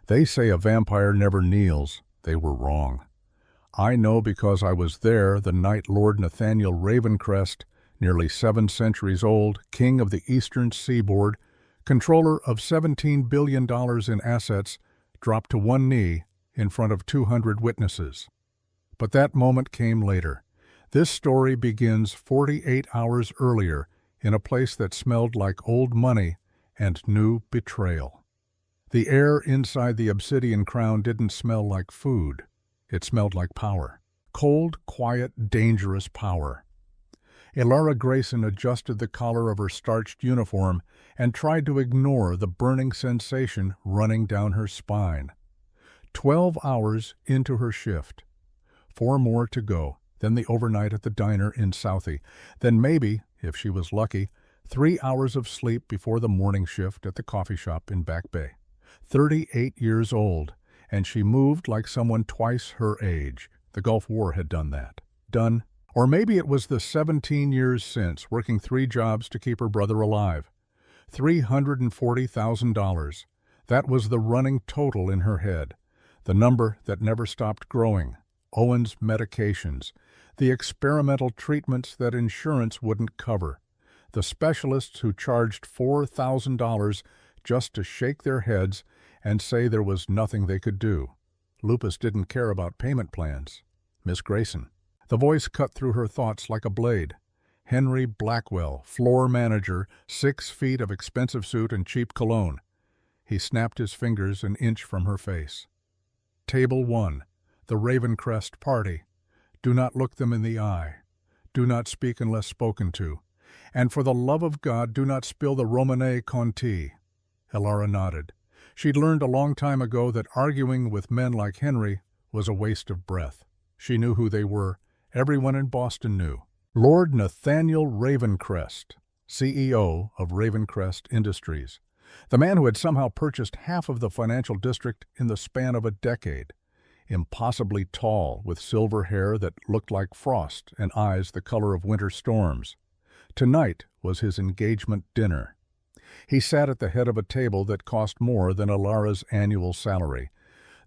They say a vampire never kneels. They were wrong. I know because I was there the night Lord Nathaniel Ravencrest, nearly 7 centuries old, king of the eastern seaboard, controller of $17 billion in assets, dropped to one knee in front of 200 witnesses. But that moment came later. This story begins 48 hours earlier in a place that smelled like old money and new betrayal. The air inside the obsidian crown didn't smell like food. It smelled like power. Cold, quiet, dangerous power. Elara Grayson adjusted the collar of her starched uniform and tried to ignore the burning sensation running down her spine. 12 hours into her shift. 4 more to go, then the overnight at the diner in Southie, then maybe, if she was lucky, 3 hours of sleep before the morning shift at the coffee shop in Back Bay. 38 years old, and she moved like someone twice her age. The Gulf War had done that. Done. Or maybe it was the 17 years since, working 3 jobs to keep her brother alive. $340,000. That was the running total in her head. The number that never stopped growing. Owen's medications. The experimental treatments that insurance wouldn't cover. The specialists who charged $4,000 just to shake their heads and say there was nothing they could do. Lupus didn't care about payment plans. Miss Grayson. The voice cut through her thoughts like a blade. Henry Blackwell, floor manager, 6 feet of expensive suit and cheap cologne. He snapped his fingers an inch from her face. Table 1, the Ravencrest party. Do not look them in the eye. Do not speak unless spoken to. And for the love of God, do not spill the Romanée Conti. Elara nodded. She'd learned a long time ago that arguing with men like Henry was a waste of breath. She knew who they were. Everyone in Boston knew. Lord Nathaniel Ravencrest, CEO of Ravencrest Industries. The man who had somehow purchased half of the financial district in the span of a decade. Impossibly tall, with silver hair that looked like frost and eyes the color of winter storms. Tonight was his engagement dinner. He sat at the head of a table that cost more than Elara's annual salary.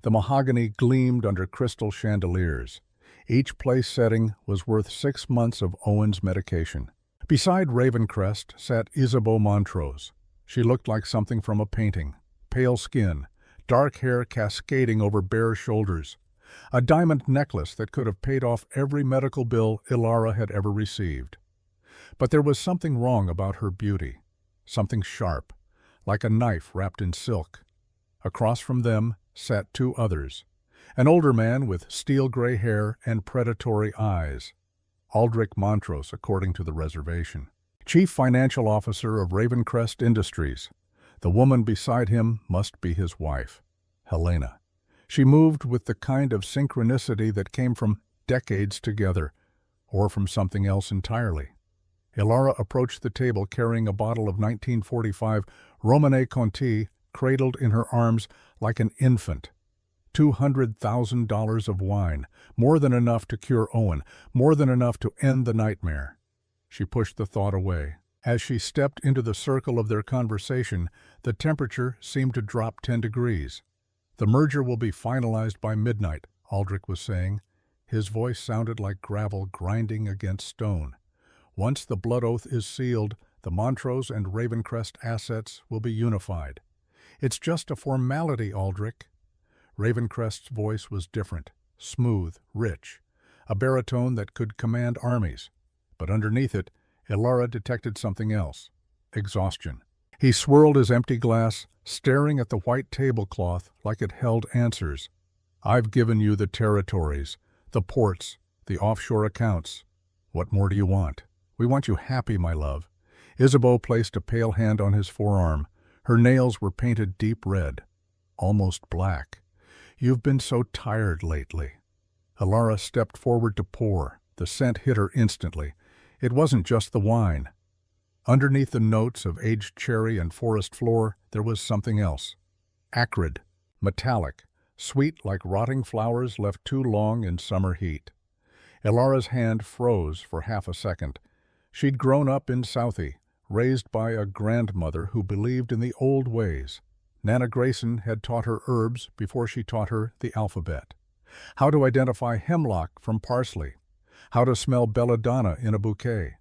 The mahogany gleamed under crystal chandeliers. Each place setting was worth 6 months of Owen's medication. Beside Ravencrest sat Isabeau Montrose. She looked like something from a painting. Pale skin, dark hair cascading over bare shoulders. A diamond necklace that could have paid off every medical bill Elara had ever received. But there was something wrong about her beauty. Something sharp, like a knife wrapped in silk. Across from them sat 2 others. An older man with steel-gray hair and predatory eyes. Aldrich Montrose, according to the reservation. Chief Financial Officer of Ravencrest Industries. The woman beside him must be his wife, Helena. She moved with the kind of synchronicity that came from decades together, or from something else entirely. Elara approached the table carrying a bottle of 1945 Romanée Conti cradled in her arms like an infant. $200,000 of wine, more than enough to cure Owen, more than enough to end the nightmare. She pushed the thought away. As she stepped into the circle of their conversation, the temperature seemed to drop 10 degrees. The merger will be finalized by midnight, Aldrich was saying. His voice sounded like gravel grinding against stone. Once the blood oath is sealed, the Montrose and Ravencrest assets will be unified. It's just a formality, Aldrich. Ravencrest's voice was different, smooth, rich, a baritone that could command armies. But underneath it, Elara detected something else. Exhaustion. He swirled his empty glass, staring at the white tablecloth like it held answers. I've given you the territories, the ports, the offshore accounts. What more do you want? We want you happy, my love. Isabeau placed a pale hand on his forearm. Her nails were painted deep red, almost black. You've been so tired lately. Elara stepped forward to pour. The scent hit her instantly. It wasn't just the wine. Underneath the notes of aged cherry and forest floor, there was something else. Acrid, metallic, sweet like rotting flowers left too long in summer heat. Elara's hand froze for half a second. She'd grown up in Southie, raised by a grandmother who believed in the old ways. Nana Grayson had taught her herbs before she taught her the alphabet. How to identify hemlock from parsley. How to smell belladonna in a bouquet.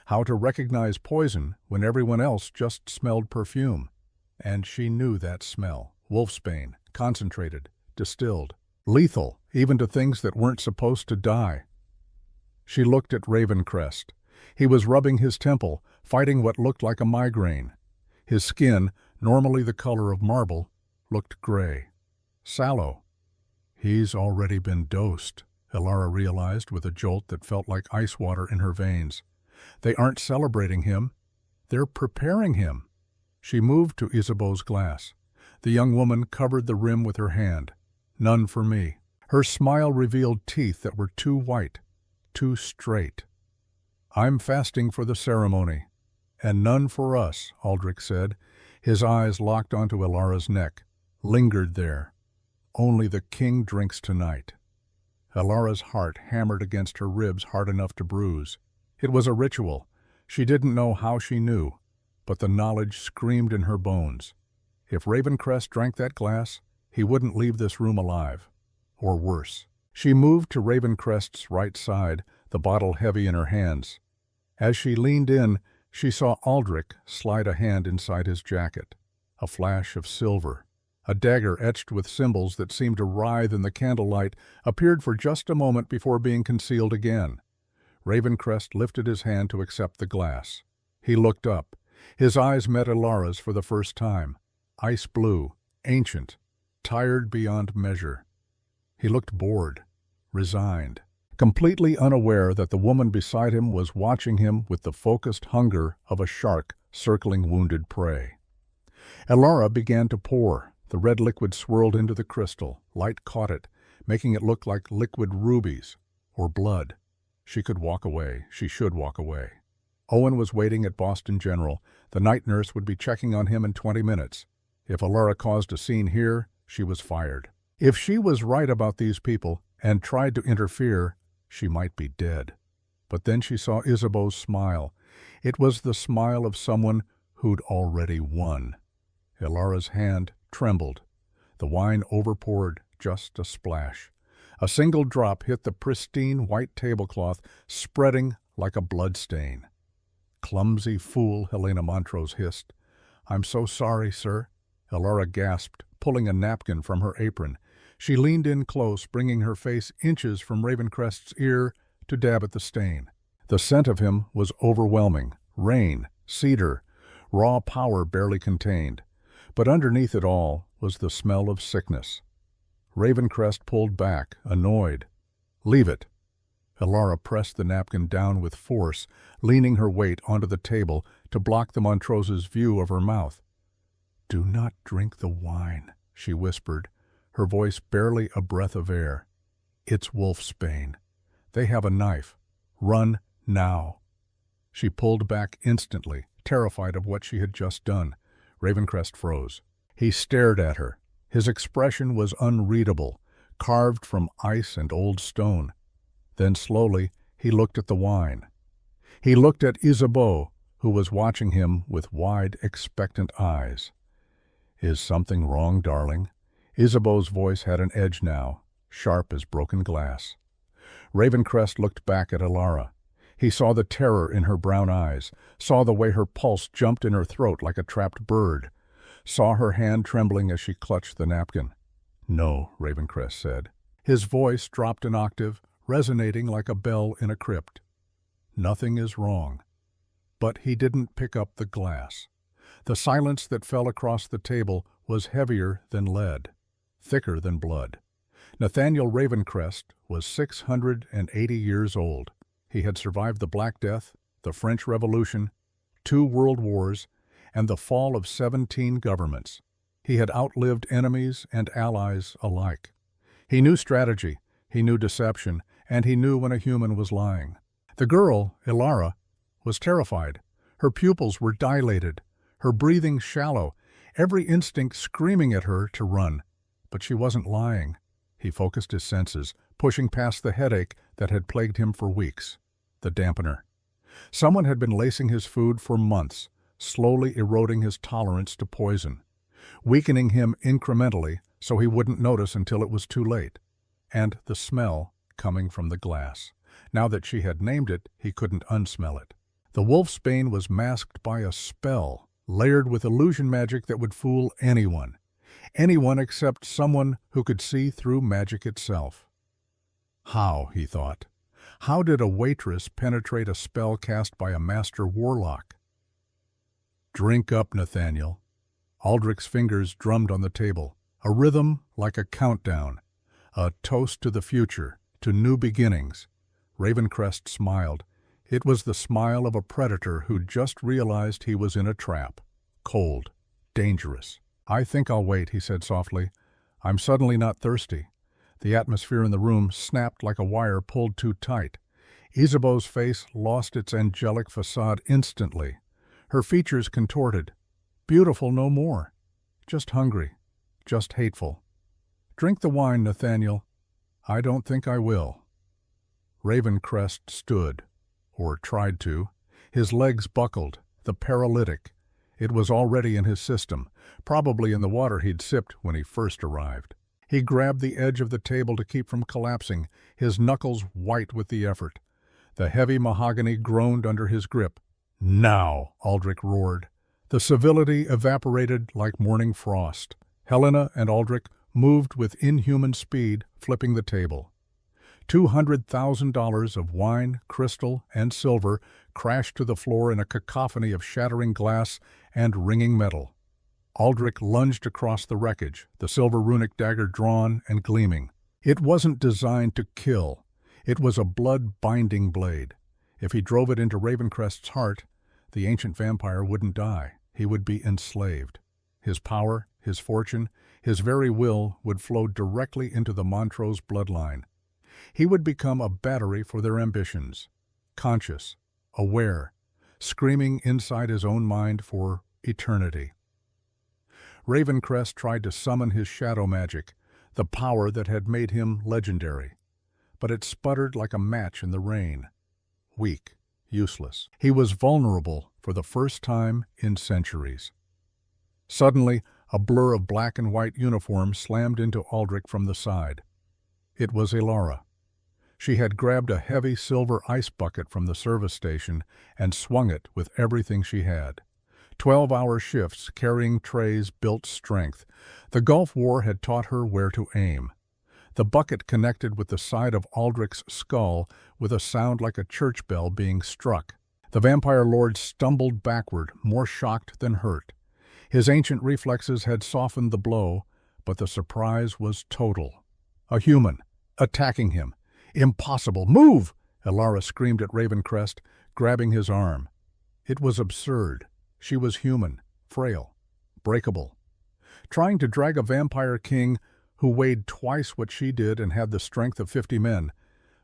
How to recognize poison when everyone else just smelled perfume. And she knew that smell. Wolfsbane, concentrated, distilled, lethal, even to things that weren't supposed to die. She looked at Ravencrest. He was rubbing his temple, fighting what looked like a migraine. His skin, normally the color of marble, looked gray. Sallow. He's already been dosed, Elara realized with a jolt that felt like ice water in her veins. They aren't celebrating him. They're preparing him. She moved to Isabeau's glass. The young woman covered the rim with her hand. None for me. Her smile revealed teeth that were too white, too straight. I'm fasting for the ceremony. And none for us, Aldrich said. His eyes locked onto Elara's neck, lingered there. Only the king drinks tonight. Elara's heart hammered against her ribs hard enough to bruise. It was a ritual. She didn't know how she knew, but the knowledge screamed in her bones. If Ravencrest drank that glass, he wouldn't leave this room alive. Or worse. She moved to Ravencrest's right side, the bottle heavy in her hands. As she leaned in, she saw Aldrich slide a hand inside his jacket. A flash of silver. A dagger etched with symbols that seemed to writhe in the candlelight appeared for just a moment before being concealed again. Ravencrest lifted his hand to accept the glass. He looked up. His eyes met Elara's for the first time. Ice blue, ancient, tired beyond measure. He looked bored, resigned, completely unaware that the woman beside him was watching him with the focused hunger of a shark circling wounded prey. Elara began to pour. The red liquid swirled into the crystal. Light caught it, making it look like liquid rubies or blood. She could walk away. She should walk away. Owen was waiting at Boston General. The night nurse would be checking on him in 20 minutes. If Elara caused a scene here, she was fired. If she was right about these people and tried to interfere, she might be dead. But then she saw Isabeau's smile. It was the smile of someone who'd already won. Elara's hand trembled. The wine overpoured, just a splash. A single drop hit the pristine white tablecloth, spreading like a blood stain. Clumsy fool, Helena Montrose hissed. I'm so sorry, sir. Elara gasped, pulling a napkin from her apron. She leaned in close, bringing her face inches from Ravencrest's ear to dab at the stain. The scent of him was overwhelming. Rain, cedar, raw power barely contained. But underneath it all was the smell of sickness. Ravencrest pulled back, annoyed. Leave it. Elara pressed the napkin down with force, leaning her weight onto the table to block the Montrose's view of her mouth. Do not drink the wine, she whispered, her voice barely a breath of air. It's wolfsbane. They have a knife. Run now. She pulled back instantly, terrified of what she had just done. Ravencrest froze. He stared at her. His expression was unreadable, carved from ice and old stone. Then slowly he looked at the wine. He looked at Isabeau, who was watching him with wide, expectant eyes. Is something wrong, darling? Isabeau's voice had an edge now, sharp as broken glass. Ravencrest looked back at Elara. He saw the terror in her brown eyes, saw the way her pulse jumped in her throat like a trapped bird, saw her hand trembling as she clutched the napkin. No, Ravencrest said. His voice dropped an octave, resonating like a bell in a crypt. Nothing is wrong. But he didn't pick up the glass. The silence that fell across the table was heavier than lead, thicker than blood. Nathaniel Ravencrest was 680 years old. He had survived the Black Death, the French Revolution, 2 world wars, and the fall of 17 governments. He had outlived enemies and allies alike. He knew strategy, he knew deception, and he knew when a human was lying. The girl, Elara, was terrified. Her pupils were dilated, her breathing shallow, every instinct screaming at her to run. But she wasn't lying. He focused his senses, pushing past the headache that had plagued him for weeks. The dampener. Someone had been lacing his food for months, slowly eroding his tolerance to poison. weakening him incrementally so he wouldn't notice until it was too late. And the smell coming from the glass. Now that she had named it, he couldn't unsmell it. The wolfsbane was masked by a spell, layered with illusion magic that would fool anyone. Anyone except someone who could see through magic itself. How, he thought. How did a waitress penetrate a spell cast by a master warlock? Drink up, Nathaniel. Aldrich's fingers drummed on the table, a rhythm like a countdown, a toast to the future, to new beginnings. Ravencrest smiled. It was the smile of a predator who'd just realized he was in a trap. Cold, dangerous. I think I'll wait, he said softly. I'm suddenly not thirsty. The atmosphere in the room snapped like a wire pulled too tight. Isabeau's face lost its angelic facade instantly. Her features contorted. Beautiful no more. Just hungry. Just hateful. Drink the wine, Nathaniel. I don't think I will. Ravencrest stood, or tried to. His legs buckled, the paralytic. It was already in his system, probably in the water he'd sipped when he first arrived. He grabbed the edge of the table to keep from collapsing, his knuckles white with the effort. The heavy mahogany groaned under his grip. Now, Aldrich roared. The civility evaporated like morning frost. Helena and Aldrich moved with inhuman speed, flipping the table. $200,000 of wine, crystal, and silver crashed to the floor in a cacophony of shattering glass and ringing metal. Aldrich lunged across the wreckage, the silver runic dagger drawn and gleaming. It wasn't designed to kill. It was a blood-binding blade. If he drove it into Ravencrest's heart, the ancient vampire wouldn't die. He would be enslaved. His power, his fortune, his very will would flow directly into the Montrose bloodline. He would become a battery for their ambitions, conscious, aware, screaming inside his own mind for eternity. Ravencrest tried to summon his shadow magic, the power that had made him legendary. But it sputtered like a match in the rain. Weak, useless. He was vulnerable for the first time in centuries. Suddenly, a blur of black and white uniforms slammed into Aldrich from the side. It was Elara. She had grabbed a heavy silver ice bucket from the service station and swung it with everything she had. 12-hour shifts carrying trays built strength. The Gulf War had taught her where to aim. The bucket connected with the side of Aldrich's skull with a sound like a church bell being struck. The vampire lord stumbled backward, more shocked than hurt. His ancient reflexes had softened the blow, but the surprise was total. A human, attacking him. Impossible! Move! Elara screamed at Ravencrest, grabbing his arm. It was absurd. She was human, frail, breakable. Trying to drag a vampire king who weighed twice what she did and had the strength of 50 men,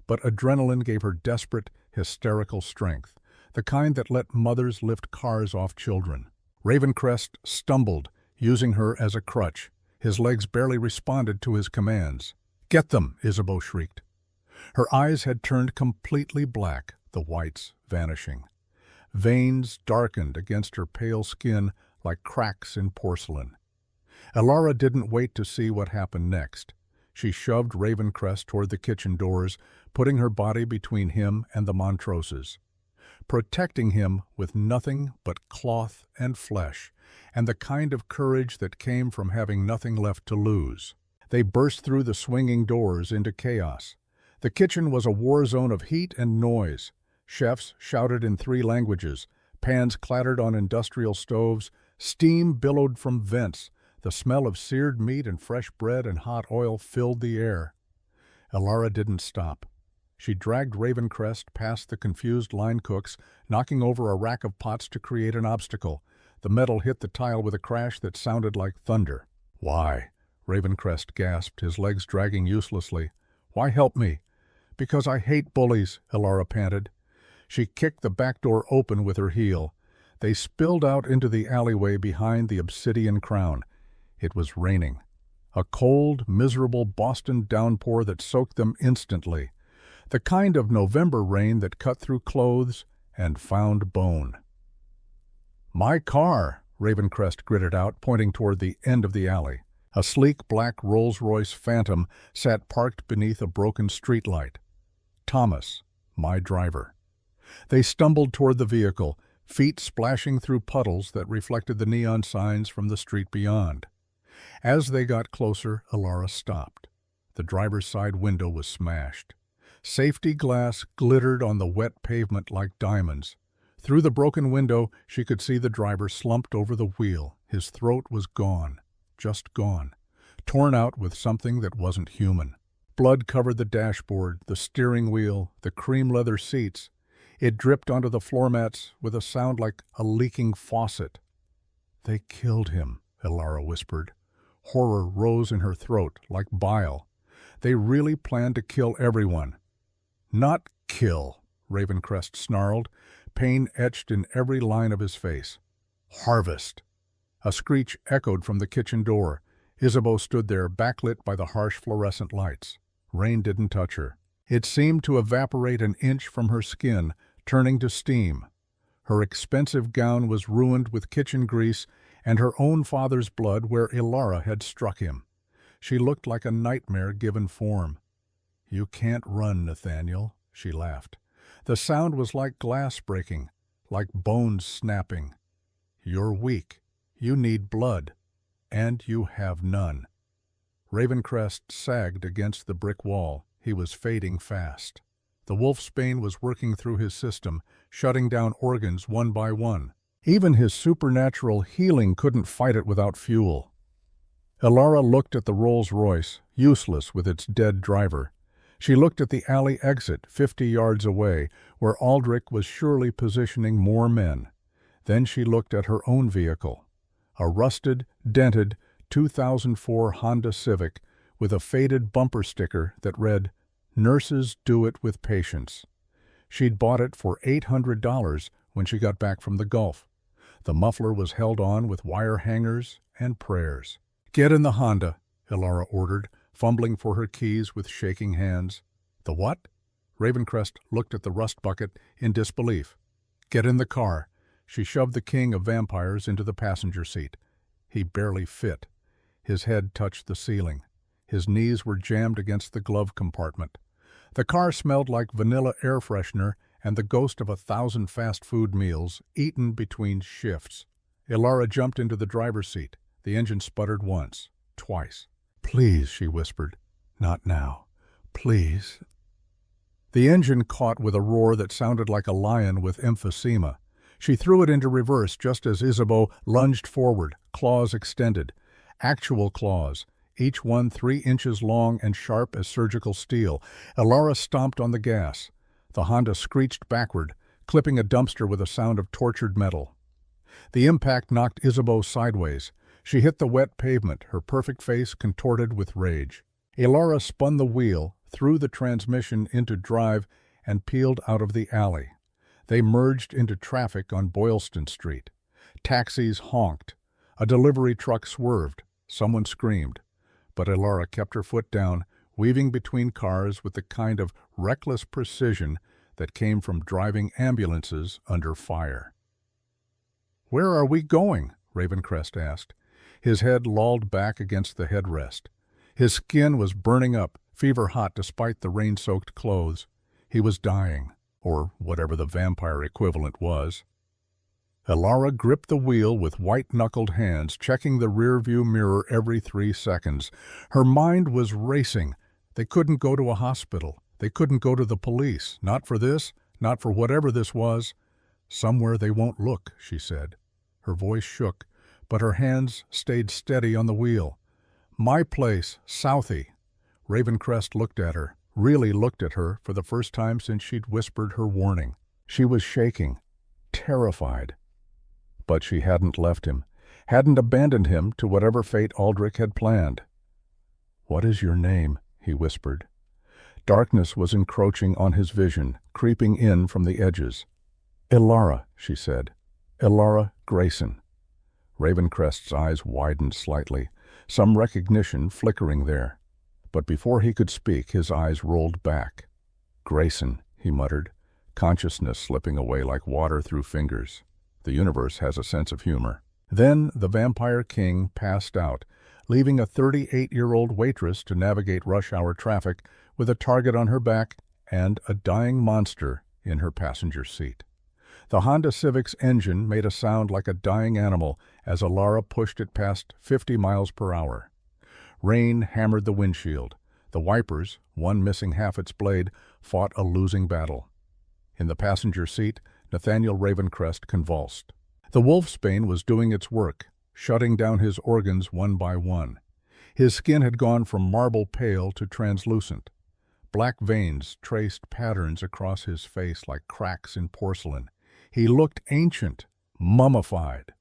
but adrenaline gave her desperate, hysterical strength, the kind that let mothers lift cars off children. Ravencrest stumbled, using her as a crutch. His legs barely responded to his commands. "Get them!" Isabeau shrieked. Her eyes had turned completely black, the whites vanishing. Veins darkened against her pale skin like cracks in porcelain. Elara didn't wait to see what happened next. She shoved Ravencrest toward the kitchen doors, putting her body between him and the Montroses, protecting him with nothing but cloth and flesh, and the kind of courage that came from having nothing left to lose. They burst through the swinging doors into chaos. The kitchen was a war zone of heat and noise. Chefs shouted in 3 languages, pans clattered on industrial stoves, steam billowed from vents, the smell of seared meat and fresh bread and hot oil filled the air. Elara didn't stop. She dragged Ravencrest past the confused line cooks, knocking over a rack of pots to create an obstacle. The metal hit the tile with a crash that sounded like thunder. "Why?" Ravencrest gasped, his legs dragging uselessly. "Why help me?" "Because I hate bullies," Elara panted. She kicked the back door open with her heel. They spilled out into the alleyway behind the obsidian crown. It was raining. A cold, miserable Boston downpour that soaked them instantly. The kind of November rain that cut through clothes and found bone. "My car!" Ravencrest gritted out, pointing toward the end of the alley. A sleek black Rolls-Royce Phantom sat parked beneath a broken streetlight. Thomas, my driver. They stumbled toward the vehicle, feet splashing through puddles that reflected the neon signs from the street beyond. As they got closer, Elara stopped. The driver's side window was smashed. Safety glass glittered on the wet pavement like diamonds. Through the broken window, she could see the driver slumped over the wheel. His throat was gone, just gone, torn out with something that wasn't human. Blood covered the dashboard, the steering wheel, the cream leather seats. It dripped onto the floor mats with a sound like a leaking faucet. "They killed him," Elara whispered. Horror rose in her throat like bile. They really planned to kill everyone. "Not kill," Ravencrest snarled, pain etched in every line of his face. "Harvest." A screech echoed from the kitchen door. Isabeau stood there, backlit by the harsh fluorescent lights. Rain didn't touch her. It seemed to evaporate an inch from her skin, turning to steam. Her expensive gown was ruined with kitchen grease and her own father's blood where Elara had struck him. She looked like a nightmare given form. "You can't run, Nathaniel," she laughed. The sound was like glass breaking, like bones snapping. "You're weak. You need blood. And you have none." Ravencrest sagged against the brick wall. He was fading fast. The wolfsbane was working through his system, shutting down organs one by one. Even his supernatural healing couldn't fight it without fuel. Elara looked at the Rolls-Royce, useless with its dead driver. She looked at the alley exit 50 yards away, where Aldrich was surely positioning more men. Then she looked at her own vehicle. A rusted, dented 2004 Honda Civic with a faded bumper sticker that read, "Nurses do it with patience." She'd bought it for $800 when she got back from the Gulf. The muffler was held on with wire hangers and prayers. "Get in the Honda," Elara ordered, fumbling for her keys with shaking hands. "The what?" Ravencrest looked at the rust bucket in disbelief. "Get in the car." She shoved the king of vampires into the passenger seat. He barely fit. His head touched the ceiling. His knees were jammed against the glove compartment. The car smelled like vanilla air freshener and the ghost of 1,000 fast food meals eaten between shifts. Elara jumped into the driver's seat. The engine sputtered once, twice. "Please," she whispered. "Not now. Please." The engine caught with a roar that sounded like a lion with emphysema. She threw it into reverse just as Isabeau lunged forward, claws extended. Actual claws, each one 3 inches long and sharp as surgical steel. Elara stomped on the gas. The Honda screeched backward, clipping a dumpster with a sound of tortured metal. The impact knocked Isabeau sideways. She hit the wet pavement, her perfect face contorted with rage. Elara spun the wheel, threw the transmission into drive, and peeled out of the alley. They merged into traffic on Boylston Street. Taxis honked. A delivery truck swerved. Someone screamed. But Elara kept her foot down, weaving between cars with the kind of reckless precision that came from driving ambulances under fire. "Where are we going?" Ravencrest asked. His head lolled back against the headrest. His skin was burning up, fever-hot despite the rain-soaked clothes. He was dying, or whatever the vampire equivalent was. Elara gripped the wheel with white-knuckled hands, checking the rear-view mirror every 3 seconds. Her mind was racing. They couldn't go to a hospital. They couldn't go to the police. Not for this, not for whatever this was. "Somewhere they won't look," she said. Her voice shook, but her hands stayed steady on the wheel. "My place, Southie." Ravencrest looked at her, really looked at her for the first time since she'd whispered her warning. She was shaking, terrified. But she hadn't left him, hadn't abandoned him to whatever fate Aldrich had planned. "What is your name?" he whispered. Darkness was encroaching on his vision, creeping in from the edges. "Elara," she said. "Elara Grayson." Ravencrest's eyes widened slightly, some recognition flickering there. But before he could speak, his eyes rolled back. "Grayson," he muttered, consciousness slipping away like water through fingers. The universe has a sense of humor. Then the vampire king passed out, leaving a 38-year-old waitress to navigate rush-hour traffic with a target on her back and a dying monster in her passenger seat. The Honda Civic's engine made a sound like a dying animal as Alara pushed it past 50 miles per hour. Rain hammered the windshield. The wipers, one missing half its blade, fought a losing battle. In the passenger seat, Nathaniel Ravencrest convulsed. The wolfsbane was doing its work, shutting down his organs one by one. His skin had gone from marble pale to translucent. Black veins traced patterns across his face like cracks in porcelain. He looked ancient, mummified.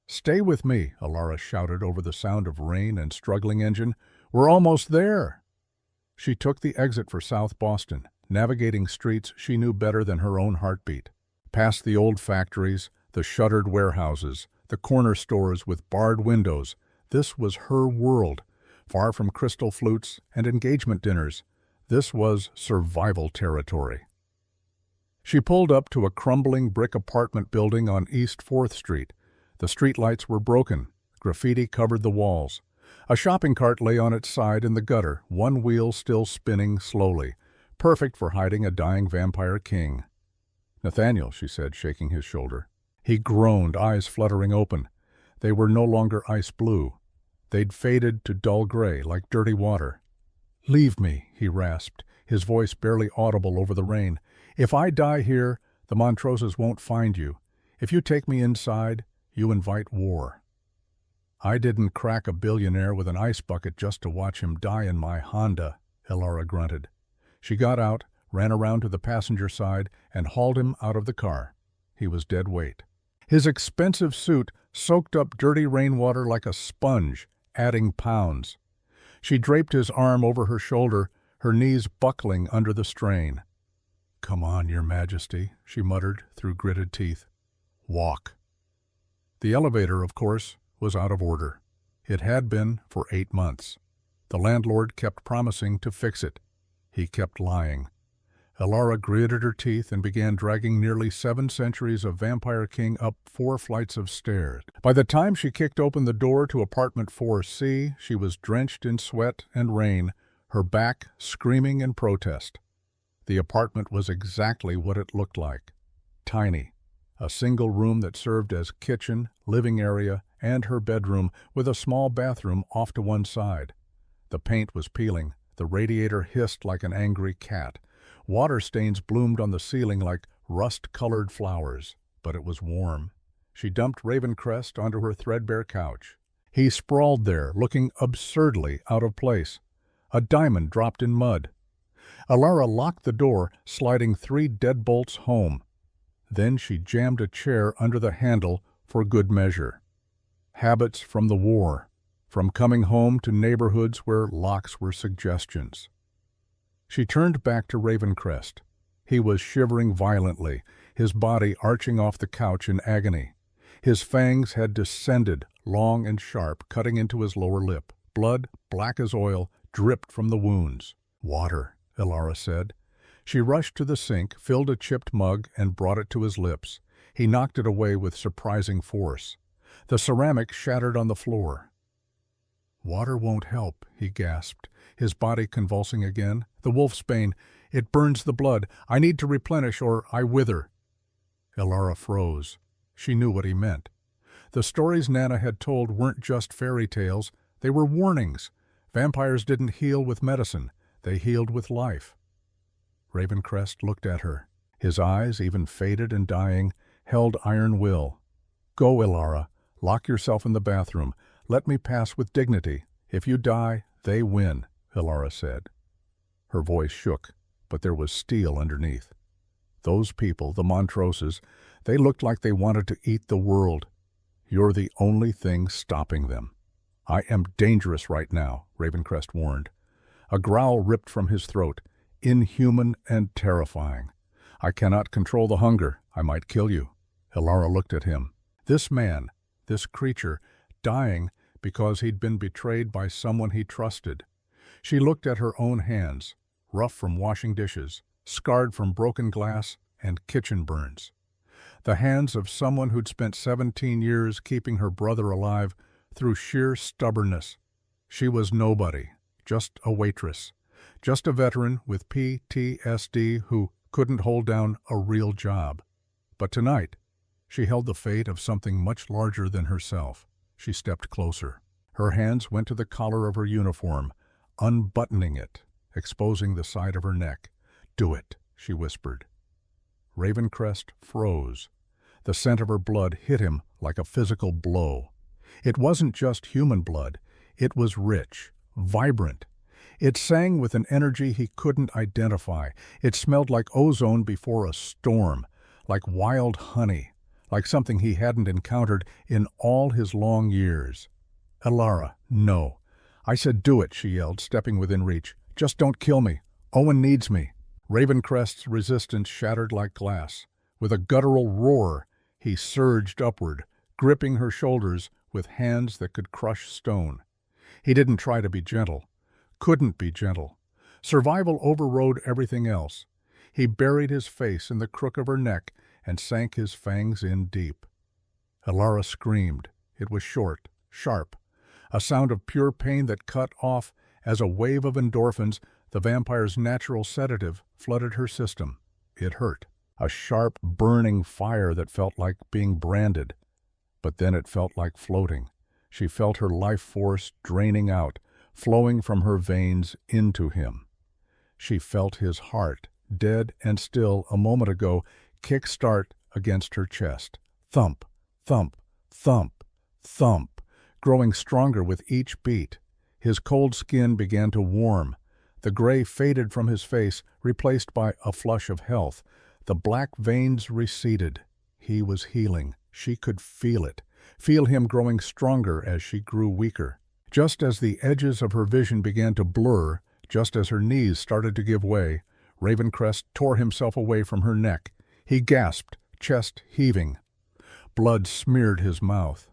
"Stay with me," Alara shouted over the sound of rain and struggling engine. "We're almost there." She took the exit for South Boston, navigating streets she knew better than her own heartbeat. Past the old factories, the shuttered warehouses, the corner stores with barred windows. This was her world, far from crystal flutes and engagement dinners. This was survival territory. She pulled up to a crumbling brick apartment building on East 4th Street. The streetlights were broken. Graffiti covered the walls. A shopping cart lay on its side in the gutter, one wheel still spinning slowly, perfect for hiding a dying vampire king. "Nathaniel," she said, shaking his shoulder. He groaned, eyes fluttering open. They were no longer ice blue. They'd faded to dull gray, like dirty water. "Leave me," he rasped, his voice barely audible over the rain. "If I die here, the Montroses won't find you. If you take me inside, you invite war." "I didn't crack a billionaire with an ice bucket just to watch him die in my Honda," Alara grunted. She got out, ran around to the passenger side, and hauled him out of the car. He was dead weight. His expensive suit soaked up dirty rainwater like a sponge, adding pounds. She draped his arm over her shoulder, her knees buckling under the strain. "Come on, Your Majesty," she muttered through gritted teeth. "Walk." The elevator, of course, was out of order. It had been for 8 months. The landlord kept promising to fix it. He kept lying. Alara gritted her teeth and began dragging nearly 7 centuries of Vampire King up 4 flights of stairs. By the time she kicked open the door to apartment 4C, she was drenched in sweat and rain, her back screaming in protest. The apartment was exactly what it looked like. Tiny. A single room that served as kitchen, living area, and her bedroom, with a small bathroom off to one side. The paint was peeling. The radiator hissed like an angry cat. Water stains bloomed on the ceiling like rust-colored flowers, but it was warm. She dumped Ravencrest onto her threadbare couch. He sprawled there, looking absurdly out of place. A diamond dropped in mud. Alara locked the door, sliding 3 deadbolts home. Then she jammed a chair under the handle for good measure. Habits from the war, from coming home to neighborhoods where locks were suggestions. She turned back to Ravencrest. He was shivering violently, his body arching off the couch in agony. His fangs had descended, long and sharp, cutting into his lower lip. Blood, black as oil, dripped from the wounds. "Water," Alara said. She rushed to the sink, filled a chipped mug, and brought it to his lips. He knocked it away with surprising force. The ceramic shattered on the floor. "Water won't help," he gasped, his body convulsing again. "The wolfsbane, it burns the blood. I need to replenish or I wither." Alara froze. She knew what he meant. The stories Nana had told weren't just fairy tales. They were warnings. Vampires didn't heal with medicine. They healed with life. Ravencrest looked at her. His eyes, even faded and dying, held iron will. "Go, Alara. Lock yourself in the bathroom. Let me pass with dignity. If you die, they win," Alara said. Her voice shook, but there was steel underneath. "Those people, the Montroses, they looked like they wanted to eat the world. You're the only thing stopping them." "I am dangerous right now," Ravencrest warned. A growl ripped from his throat, inhuman and terrifying. "I cannot control the hunger. I might kill you." Alara looked at him. This man, this creature, dying because he'd been betrayed by someone he trusted. She looked at her own hands, rough from washing dishes, scarred from broken glass and kitchen burns. the hands of someone who'd spent 17 years keeping her brother alive through sheer stubbornness. She was nobody, just a waitress, just a veteran with PTSD who couldn't hold down a real job. But tonight, she held the fate of something much larger than herself. She stepped closer. Her hands went to the collar of her uniform, unbuttoning it, exposing the side of her neck. "Do it," she whispered. Ravencrest froze. The scent of her blood hit him like a physical blow. It wasn't just human blood. It was rich, vibrant. It sang with an energy he couldn't identify. It smelled like ozone before a storm, like wild honey, like something he hadn't encountered in all his long years. "Elara, no." "I said do it," she yelled, stepping within reach. "Just don't kill me. Owen needs me." Ravencrest's resistance shattered like glass. With a guttural roar, he surged upward, gripping her shoulders with hands that could crush stone. He didn't try to be gentle. Couldn't be gentle. Survival overrode everything else. He buried his face in the crook of her neck and sank his fangs in deep. Elara screamed. It was short, sharp, a sound of pure pain that cut off as a wave of endorphins, the vampire's natural sedative, flooded her system. It hurt. A sharp, burning fire that felt like being branded. But then it felt like floating. She felt her life force draining out, flowing from her veins into him. She felt his heart, dead and still a moment ago, kick-start against her chest. Thump, thump, thump, thump, growing stronger with each beat. His cold skin began to warm. The gray faded from his face, replaced by a flush of health. The black veins receded. He was healing. She could feel it. Feel him growing stronger as she grew weaker. Just as the edges of her vision began to blur, just as her knees started to give way, Ravencrest tore himself away from her neck. He gasped, chest heaving. Blood smeared his mouth.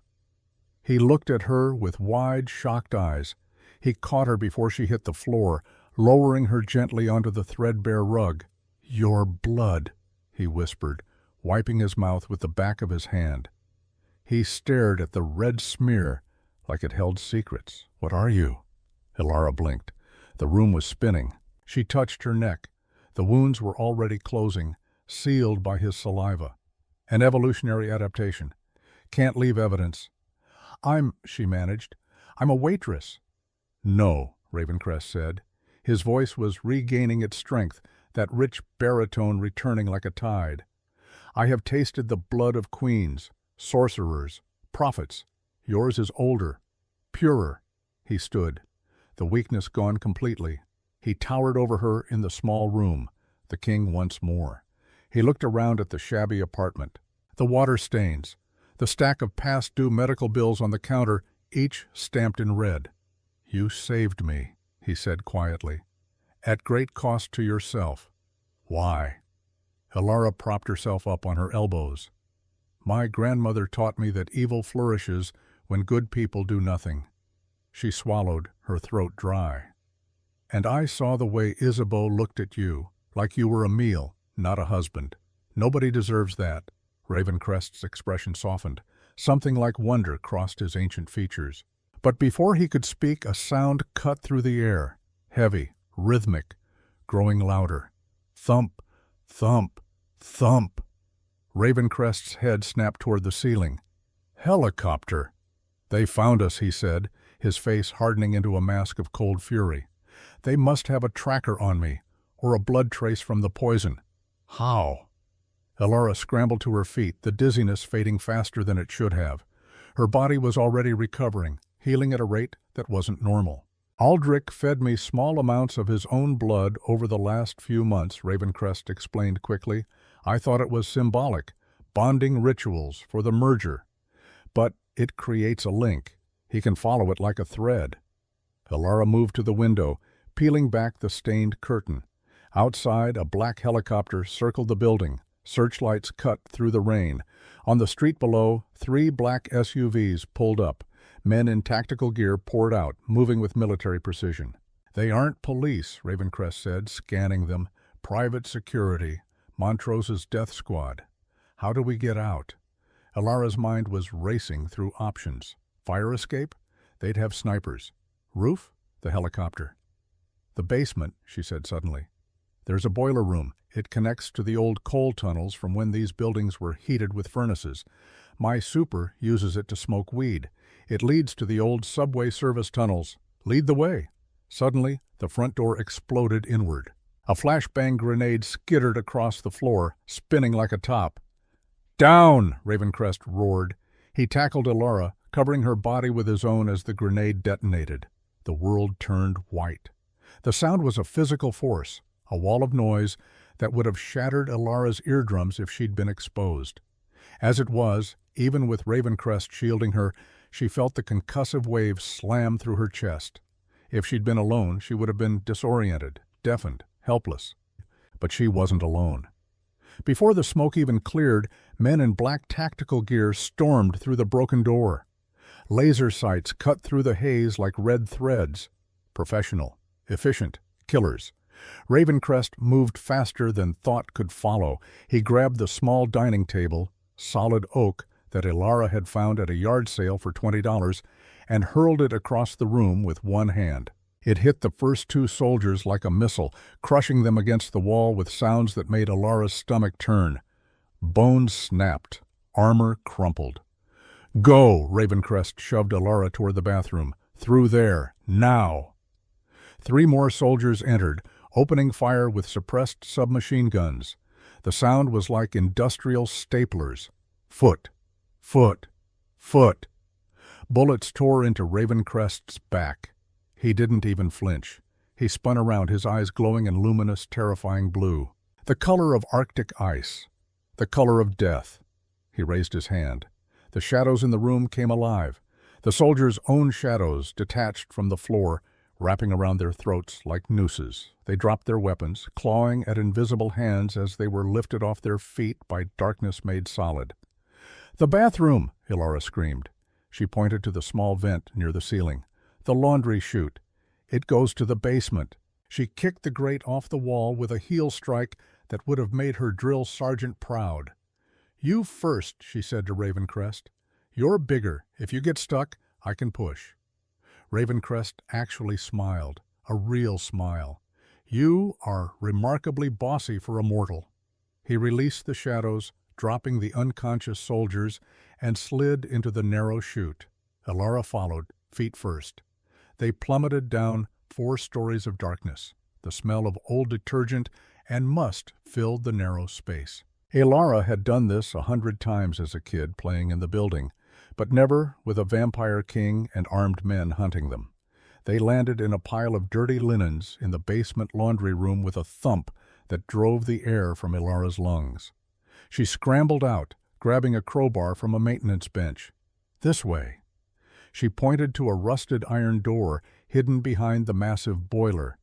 He looked at her with wide, shocked eyes. He caught her before she hit the floor, lowering her gently onto the threadbare rug. "Your blood," he whispered, wiping his mouth with the back of his hand. He stared at the red smear like it held secrets. "What are you?" Elara blinked. The room was spinning. She touched her neck. The wounds were already closing, sealed by his saliva. An evolutionary adaptation. "Can't leave evidence." She managed. "I'm a waitress." "No," Ravencrest said. His voice was regaining its strength, that rich baritone returning like a tide. "I have tasted the blood of queens, sorcerers, prophets. Yours is older, purer." He stood, the weakness gone completely. He towered over her in the small room, the king once more. He looked around at the shabby apartment. The water stains, the stack of past-due medical bills on the counter, each stamped in red. "You saved me," he said quietly, "at great cost to yourself." "Why?" Elara propped herself up on her elbows. "My grandmother taught me that evil flourishes when good people do nothing." She swallowed, her throat dry. "And I saw the way Isabeau looked at you, like you were a meal, not a husband. Nobody deserves that." Ravencrest's expression softened. Something like wonder crossed his ancient features. But before he could speak, a sound cut through the air, heavy, rhythmic, growing louder. Thump, thump, thump. Ravencrest's head snapped toward the ceiling. "Helicopter!" "They found us," he said, his face hardening into a mask of cold fury. "They must have a tracker on me, or a blood trace from the poison. How?" Elara scrambled to her feet, the dizziness fading faster than it should have. Her body was already recovering, healing at a rate that wasn't normal. "Aldrich fed me small amounts of his own blood over the last few months," Ravencrest explained quickly. "I thought it was symbolic, bonding rituals for the merger. But it creates a link. He can follow it like a thread." Elara moved to the window, peeling back the stained curtain. Outside, a black helicopter circled the building. Searchlights cut through the rain. On the street below, 3 black SUVs pulled up. Men in tactical gear poured out, moving with military precision. "They aren't police," Ravencrest said, scanning them. "Private security. Montrose's death squad." How do we get out? Alara's mind was racing through options. Fire escape? They'd have snipers. Roof? The helicopter. The basement, she said suddenly. There's a boiler room. It connects to the old coal tunnels from when these buildings were heated with furnaces. My super uses it to smoke weed. It leads to the old subway service tunnels. Lead the way. Suddenly, the front door exploded inward. A flashbang grenade skittered across the floor, spinning like a top. "Down!" Ravencrest roared. He tackled Alara, covering her body with his own as the grenade detonated. The world turned white. The sound was a physical force, a wall of noise that would have shattered Alara's eardrums if she'd been exposed. As it was, even with Ravencrest shielding her, she felt the concussive wave slam through her chest. If she'd been alone, she would have been disoriented, deafened, helpless. But she wasn't alone. Before the smoke even cleared, men in black tactical gear stormed through the broken door. Laser sights cut through the haze like red threads. Professional, efficient, killers. Ravencrest moved faster than thought could follow. He grabbed the small dining table, solid oak, that Alara had found at a yard sale for $20, and hurled it across the room with one hand. It hit the first two soldiers like a missile, crushing them against the wall with sounds that made Alara's stomach turn. Bones snapped. Armor crumpled. "Go!" Ravencrest shoved Alara toward the bathroom. "Through there. Now!" 3 more soldiers entered, opening fire with suppressed submachine guns. The sound was like industrial staplers. Foot. Foot. Foot. Bullets tore into Ravencrest's back. He didn't even flinch. He spun around, his eyes glowing in luminous, terrifying blue. The color of Arctic ice. The color of death. He raised his hand. The shadows in the room came alive. The soldiers' own shadows detached from the floor, wrapping around their throats like nooses. They dropped their weapons, clawing at invisible hands as they were lifted off their feet by darkness made solid. "The bathroom!" Alara screamed. She pointed to the small vent near the ceiling. "The laundry chute. It goes to the basement." She kicked the grate off the wall with a heel strike that would have made her drill sergeant proud. "You first," she said to Ravencrest. "You're bigger. If you get stuck, I can push." Ravencrest actually smiled, a real smile. "You are remarkably bossy for a mortal." He released the shadows, dropping the unconscious soldiers, and slid into the narrow chute. Alara followed, feet first. They plummeted down 4 stories of darkness. The smell of old detergent and must filled the narrow space. Alara had done this 100 times as a kid playing in the building, but never with a vampire king and armed men hunting them. They landed in a pile of dirty linens in the basement laundry room with a thump that drove the air from Alara's lungs. She scrambled out, grabbing a crowbar from a maintenance bench. "This way." She pointed to a rusted iron door hidden behind the massive boiler.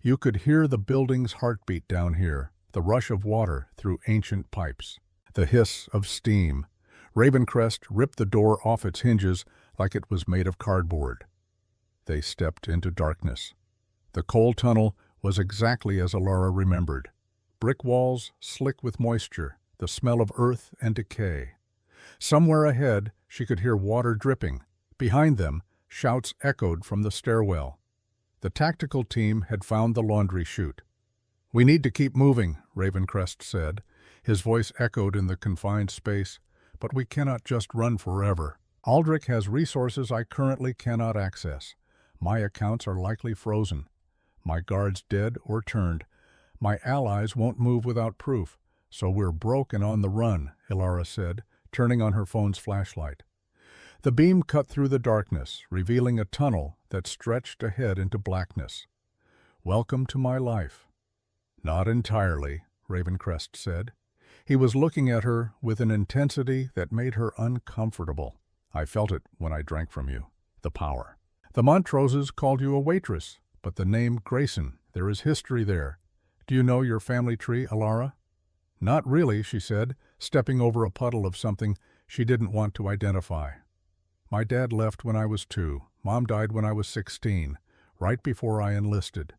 You could hear the building's heartbeat down here, the rush of water through ancient pipes, the hiss of steam. Ravencrest ripped the door off its hinges like it was made of cardboard. They stepped into darkness. The coal tunnel was exactly as Alara remembered. Brick walls slick with moisture, the smell of earth and decay. Somewhere ahead, she could hear water dripping. Behind them, shouts echoed from the stairwell. The tactical team had found the laundry chute. "We need to keep moving," Ravencrest said. His voice echoed in the confined space. "But we cannot just run forever. Aldrich has resources I currently cannot access. My accounts are likely frozen. My guards dead or turned. My allies won't move without proof. So we're broke and on the run," Alara said, turning on her phone's flashlight. The beam cut through the darkness, revealing a tunnel that stretched ahead into blackness. "Welcome to my life." "Not entirely," Ravencrest said. He was looking at her with an intensity that made her uncomfortable. "I felt it when I drank from you. The power. The Montroses called you a waitress, but the name Grayson, there is history there. Do you know your family tree, Alara?" "Not really," she said, stepping over a puddle of something she didn't want to identify. "My dad left when I was 2. Mom died when I was 16, right before I enlisted.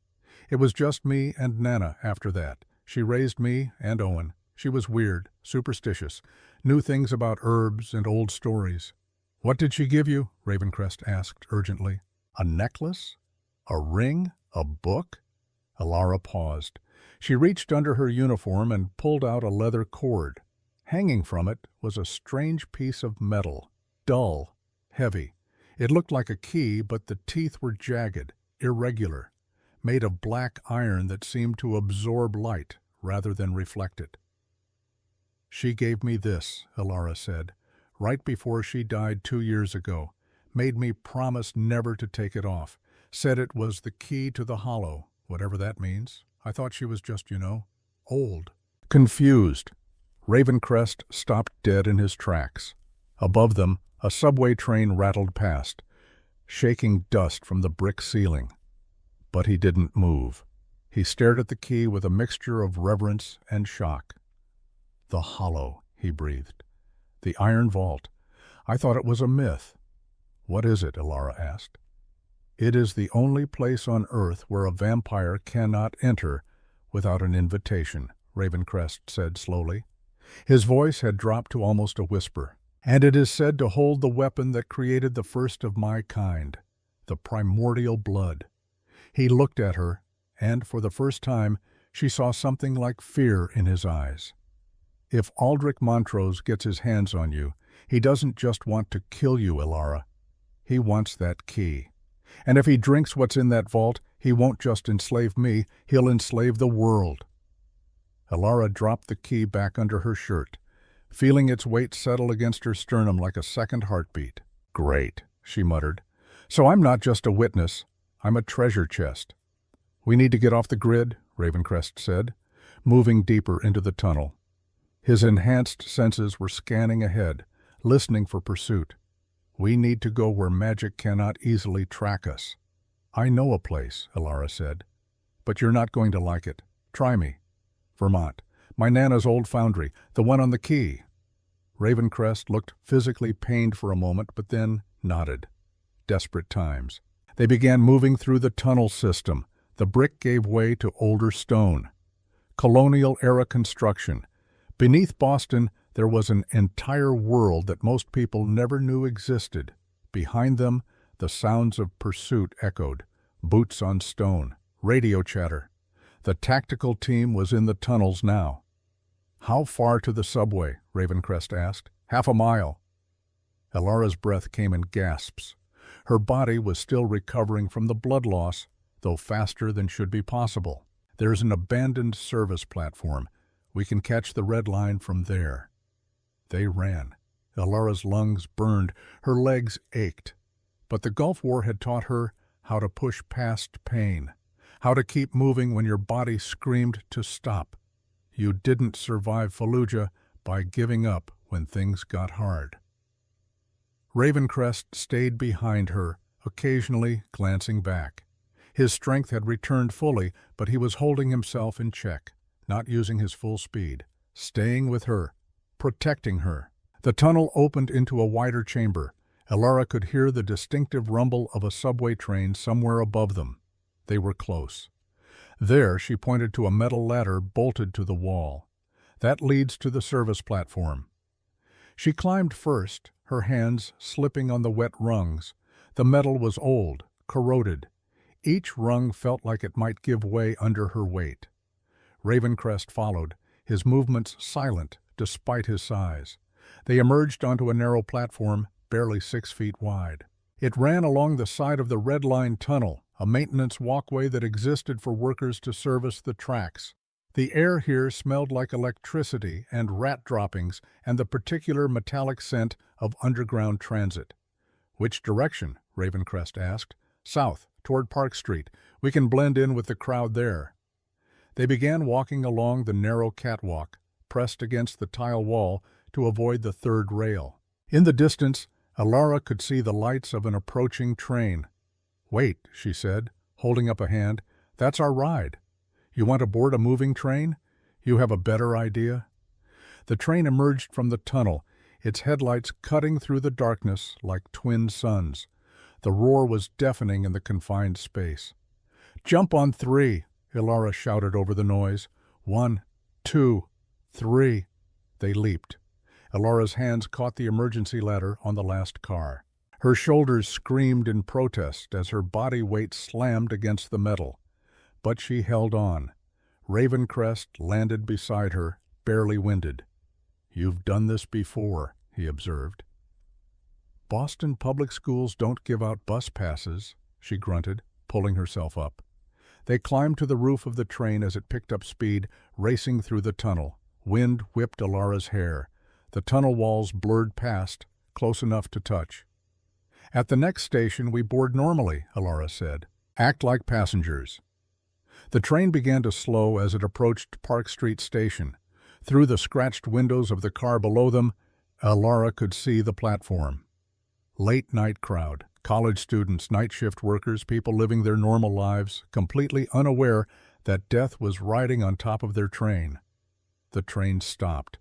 It was just me and Nana after that. She raised me and Owen. She was weird, superstitious, knew things about herbs and old stories. "What did she give you?" Ravencrest asked urgently. "A necklace? A ring? A book?" Alara paused. She reached under her uniform and pulled out a leather cord. Hanging from it was a strange piece of metal, dull, heavy. It looked like a key, but the teeth were jagged, irregular, made of black iron that seemed to absorb light rather than reflect it. "She gave me this," Alara said, "right before she died 2 years ago. Made me promise never to take it off. Said it was the key to the Hollow, whatever that means. I thought she was just, old." Confused, Ravencrest stopped dead in his tracks. Above them, a subway train rattled past, shaking dust from the brick ceiling. But he didn't move. He stared at the key with a mixture of reverence and shock. "The Hollow," he breathed. "The Iron Vault. I thought it was a myth." "What is it?" Alara asked. "It is the only place on Earth where a vampire cannot enter without an invitation," Ravencrest said slowly. His voice had dropped to almost a whisper. "And it is said to hold the weapon that created the first of my kind, the primordial blood." He looked at her, and for the first time she saw something like fear in his eyes. "If Aldrich Montrose gets his hands on you, he doesn't just want to kill you, Alara. He wants that key. And if he drinks what's in that vault, he won't just enslave me, he'll enslave the world." Alara dropped the key back under her shirt, feeling its weight settle against her sternum like a second heartbeat. "Great," she muttered. "So I'm not just a witness, I'm a treasure chest." "We need to get off the grid," Ravencrest said, moving deeper into the tunnel. His enhanced senses were scanning ahead, listening for pursuit. "We need to go where magic cannot easily track us." "I know a place," Alara said. "But you're not going to like it. Try me. Vermont. My Nana's old foundry, the one on the quay." Ravencrest looked physically pained for a moment, but then nodded. Desperate times. They began moving through the tunnel system. The brick gave way to older stone. Colonial-era construction. Beneath Boston, there was an entire world that most people never knew existed. Behind them, the sounds of pursuit echoed. Boots on stone. Radio chatter. The tactical team was in the tunnels now. "How far to the subway?" Ravencrest asked. "Half a mile." Alara's breath came in gasps. Her body was still recovering from the blood loss, though faster than should be possible. "There's an abandoned service platform. We can catch the red line from there." They ran. Alara's lungs burned, her legs ached. But the Gulf War had taught her how to push past pain, how to keep moving when your body screamed to stop. You didn't survive Fallujah by giving up when things got hard. Ravencrest stayed behind her, occasionally glancing back. His strength had returned fully, but he was holding himself in check, not using his full speed, staying with her, protecting her. The tunnel opened into a wider chamber. Alara could hear the distinctive rumble of a subway train somewhere above them. They were close. There, she pointed to a metal ladder bolted to the wall. "That leads to the service platform." She climbed first, her hands slipping on the wet rungs. The metal was old, corroded. Each rung felt like it might give way under her weight. Ravencrest followed, his movements silent despite his size. They emerged onto a narrow platform, barely 6 feet wide. It ran along the side of the Red Line tunnel, a maintenance walkway that existed for workers to service the tracks. The air here smelled like electricity and rat droppings and the particular metallic scent of underground transit. "Which direction?" Ravencrest asked. "South, toward Park Street. We can blend in with the crowd there." They began walking along the narrow catwalk, pressed against the tile wall to avoid the third rail. In the distance, Alara could see the lights of an approaching train. "Wait," she said, holding up a hand. "That's our ride. You want to board a moving train? You have a better idea?" The train emerged from the tunnel, its headlights cutting through the darkness like twin suns. The roar was deafening in the confined space. "Jump on 3," Alara shouted over the noise. 1, 2, 3. They leaped. Elara's hands caught the emergency ladder on the last car. Her shoulders screamed in protest as her body weight slammed against the metal. But she held on. Ravencrest landed beside her, barely winded. "You've done this before," he observed. "Boston public schools don't give out bus passes," she grunted, pulling herself up. They climbed to the roof of the train as it picked up speed, racing through the tunnel. Wind whipped Elara's hair. The tunnel walls blurred past, close enough to touch. "At the next station we board normally," Elara said. "Act like passengers." The train began to slow as it approached Park Street Station. Through the scratched windows of the car below them, Elara could see the platform. Late-night crowd, college students, night shift workers, people living their normal lives, completely unaware that death was riding on top of their train. The train stopped.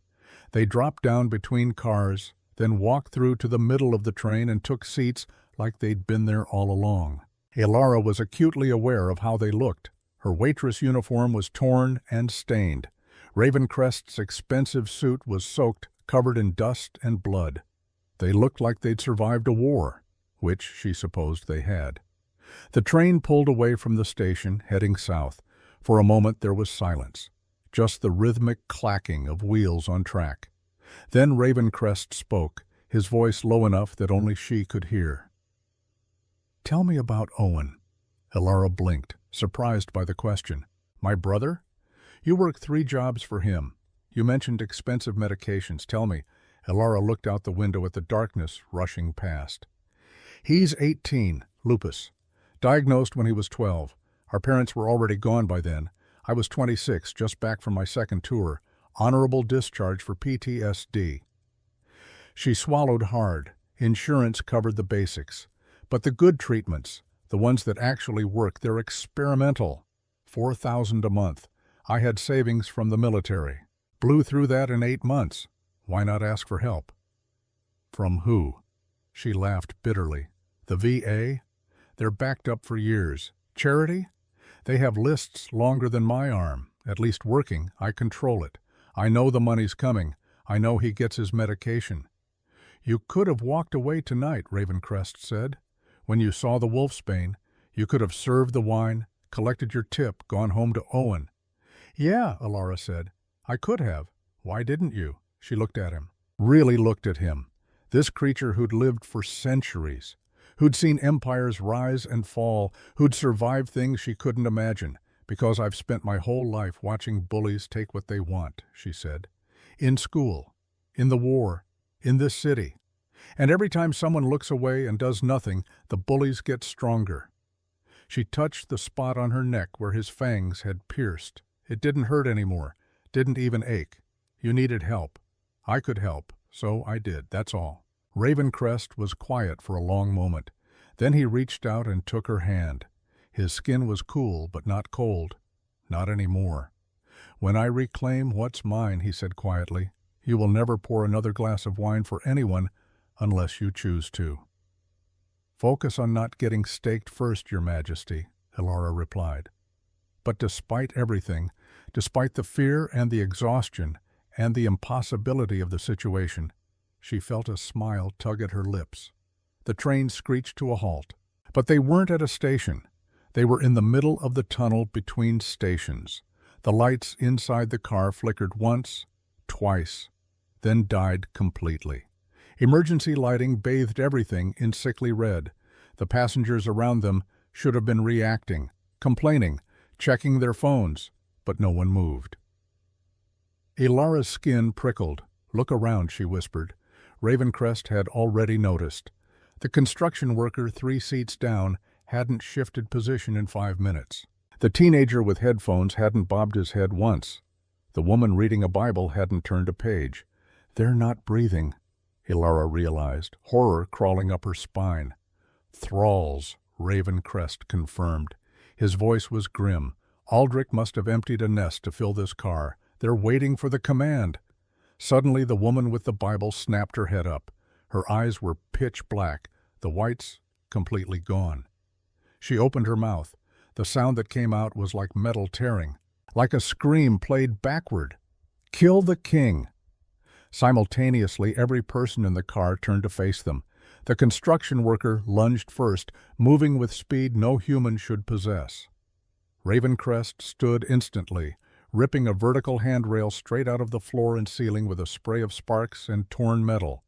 They dropped down between cars, then walked through to the middle of the train and took seats like they'd been there all along. Elara was acutely aware of how they looked. Her waitress uniform was torn and stained. Ravencrest's expensive suit was soaked, covered in dust and blood. They looked like they'd survived a war, which she supposed they had. The train pulled away from the station, heading south. For a moment there was silence, just the rhythmic clacking of wheels on track. Then Ravencrest spoke, his voice low enough that only she could hear. "Tell me about Owen." Elara blinked, surprised by the question. "My brother? You work 3 jobs for him. You mentioned expensive medications. Tell me." Elara looked out the window at the darkness rushing past. "He's 18, lupus. Diagnosed when he was 12. Our parents were already gone by then. I was 26, just back from my second tour. Honorable discharge for PTSD." She swallowed hard. Insurance covered the basics. But the good treatments, the ones that actually work, they're experimental. $4,000 a month. I had savings from the military. Blew through that in 8 months. Why not ask for help? "From who?" She laughed bitterly. "The VA? They're backed up for years. Charity? They have lists longer than my arm. At least working, I control it. I know the money's coming. I know he gets his medication." "You could have walked away tonight," Ravencrest said. "When you saw the wolfsbane, you could have served the wine, collected your tip, gone home to Owen." "Yeah," Elara said. "I could have. Why didn't you?" She looked at him. Really looked at him. This creature who'd lived for centuries, who'd seen empires rise and fall, who'd survived things she couldn't imagine. "Because I've spent my whole life watching bullies take what they want," she said. "In school, in the war, in this city. And every time someone looks away and does nothing, the bullies get stronger." She touched the spot on her neck where his fangs had pierced. It didn't hurt anymore, didn't even ache. "You needed help. I could help, so I did, that's all." Ravencrest was quiet for a long moment. Then he reached out and took her hand. His skin was cool, but not cold. Not anymore. "When I reclaim what's mine," he said quietly, "you will never pour another glass of wine for anyone unless you choose to." "Focus on not getting staked first, Your Majesty," Elara replied. But despite everything, despite the fear and the exhaustion and the impossibility of the situation, she felt a smile tug at her lips. The train screeched to a halt. But they weren't at a station. They were in the middle of the tunnel between stations. The lights inside the car flickered once, twice, then died completely. Emergency lighting bathed everything in sickly red. The passengers around them should have been reacting, complaining, checking their phones, but no one moved. Elara's skin prickled. "Look around," she whispered. Ravencrest had already noticed. The construction worker 3 seats down hadn't shifted position in 5 minutes. The teenager with headphones hadn't bobbed his head once. The woman reading a Bible hadn't turned a page. "They're not breathing," Elara realized, horror crawling up her spine. "Thralls," Ravencrest confirmed. His voice was grim. "Aldrich must have emptied a nest to fill this car. They're waiting for the command." Suddenly the woman with the Bible snapped her head up. Her eyes were pitch black, the whites completely gone. She opened her mouth. The sound that came out was like metal tearing, like a scream played backward. Kill the king! Simultaneously, every person in the car turned to face them. The construction worker lunged first, moving with speed no human should possess. Ravencrest stood instantly, ripping a vertical handrail straight out of the floor and ceiling with a spray of sparks and torn metal.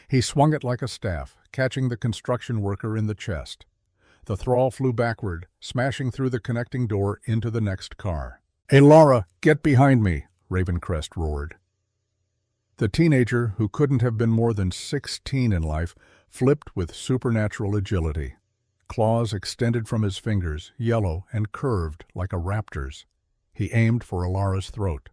He swung it like a staff, catching the construction worker in the chest. The thrall flew backward, smashing through the connecting door into the next car. "Alara, get behind me!" Ravencrest roared. The teenager, who couldn't have been more than 16 in life, flipped with supernatural agility. Claws extended from his fingers, yellow and curved like a raptor's. He aimed for Alara's throat.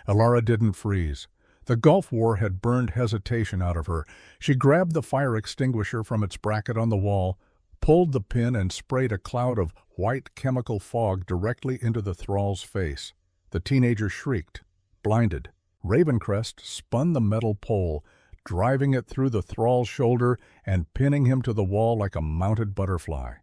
Alara didn't freeze. The Gulf War had burned hesitation out of her. She grabbed the fire extinguisher from its bracket on the wall, pulled the pin and sprayed a cloud of white chemical fog directly into the thrall's face. The teenager shrieked, blinded. Ravencrest spun the metal pole, driving it through the thrall's shoulder and pinning him to the wall like a mounted butterfly.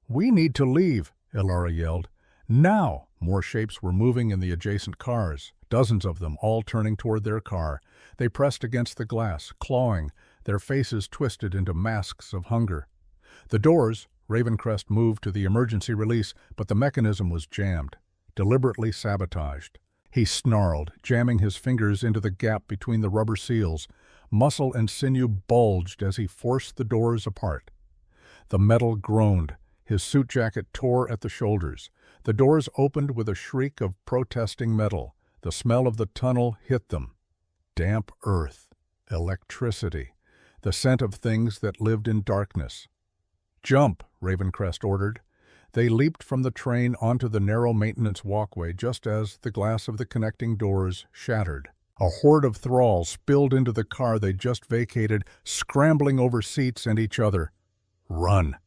"We need to leave," Alara yelled. "Now!" More shapes were moving in the adjacent cars, dozens of them, all turning toward their car. They pressed against the glass, clawing, their faces twisted into masks of hunger. The doors, Ravencrest moved to the emergency release, but the mechanism was jammed, deliberately sabotaged. He snarled, jamming his fingers into the gap between the rubber seals. Muscle and sinew bulged as he forced the doors apart. The metal groaned. His suit jacket tore at the shoulders. The doors opened with a shriek of protesting metal. The smell of the tunnel hit them. Damp earth, electricity, the scent of things that lived in darkness. "Jump," Ravencrest ordered. They leaped from the train onto the narrow maintenance walkway just as the glass of the connecting doors shattered. A horde of thralls spilled into the car they'd just vacated, scrambling over seats and each other. "Run!"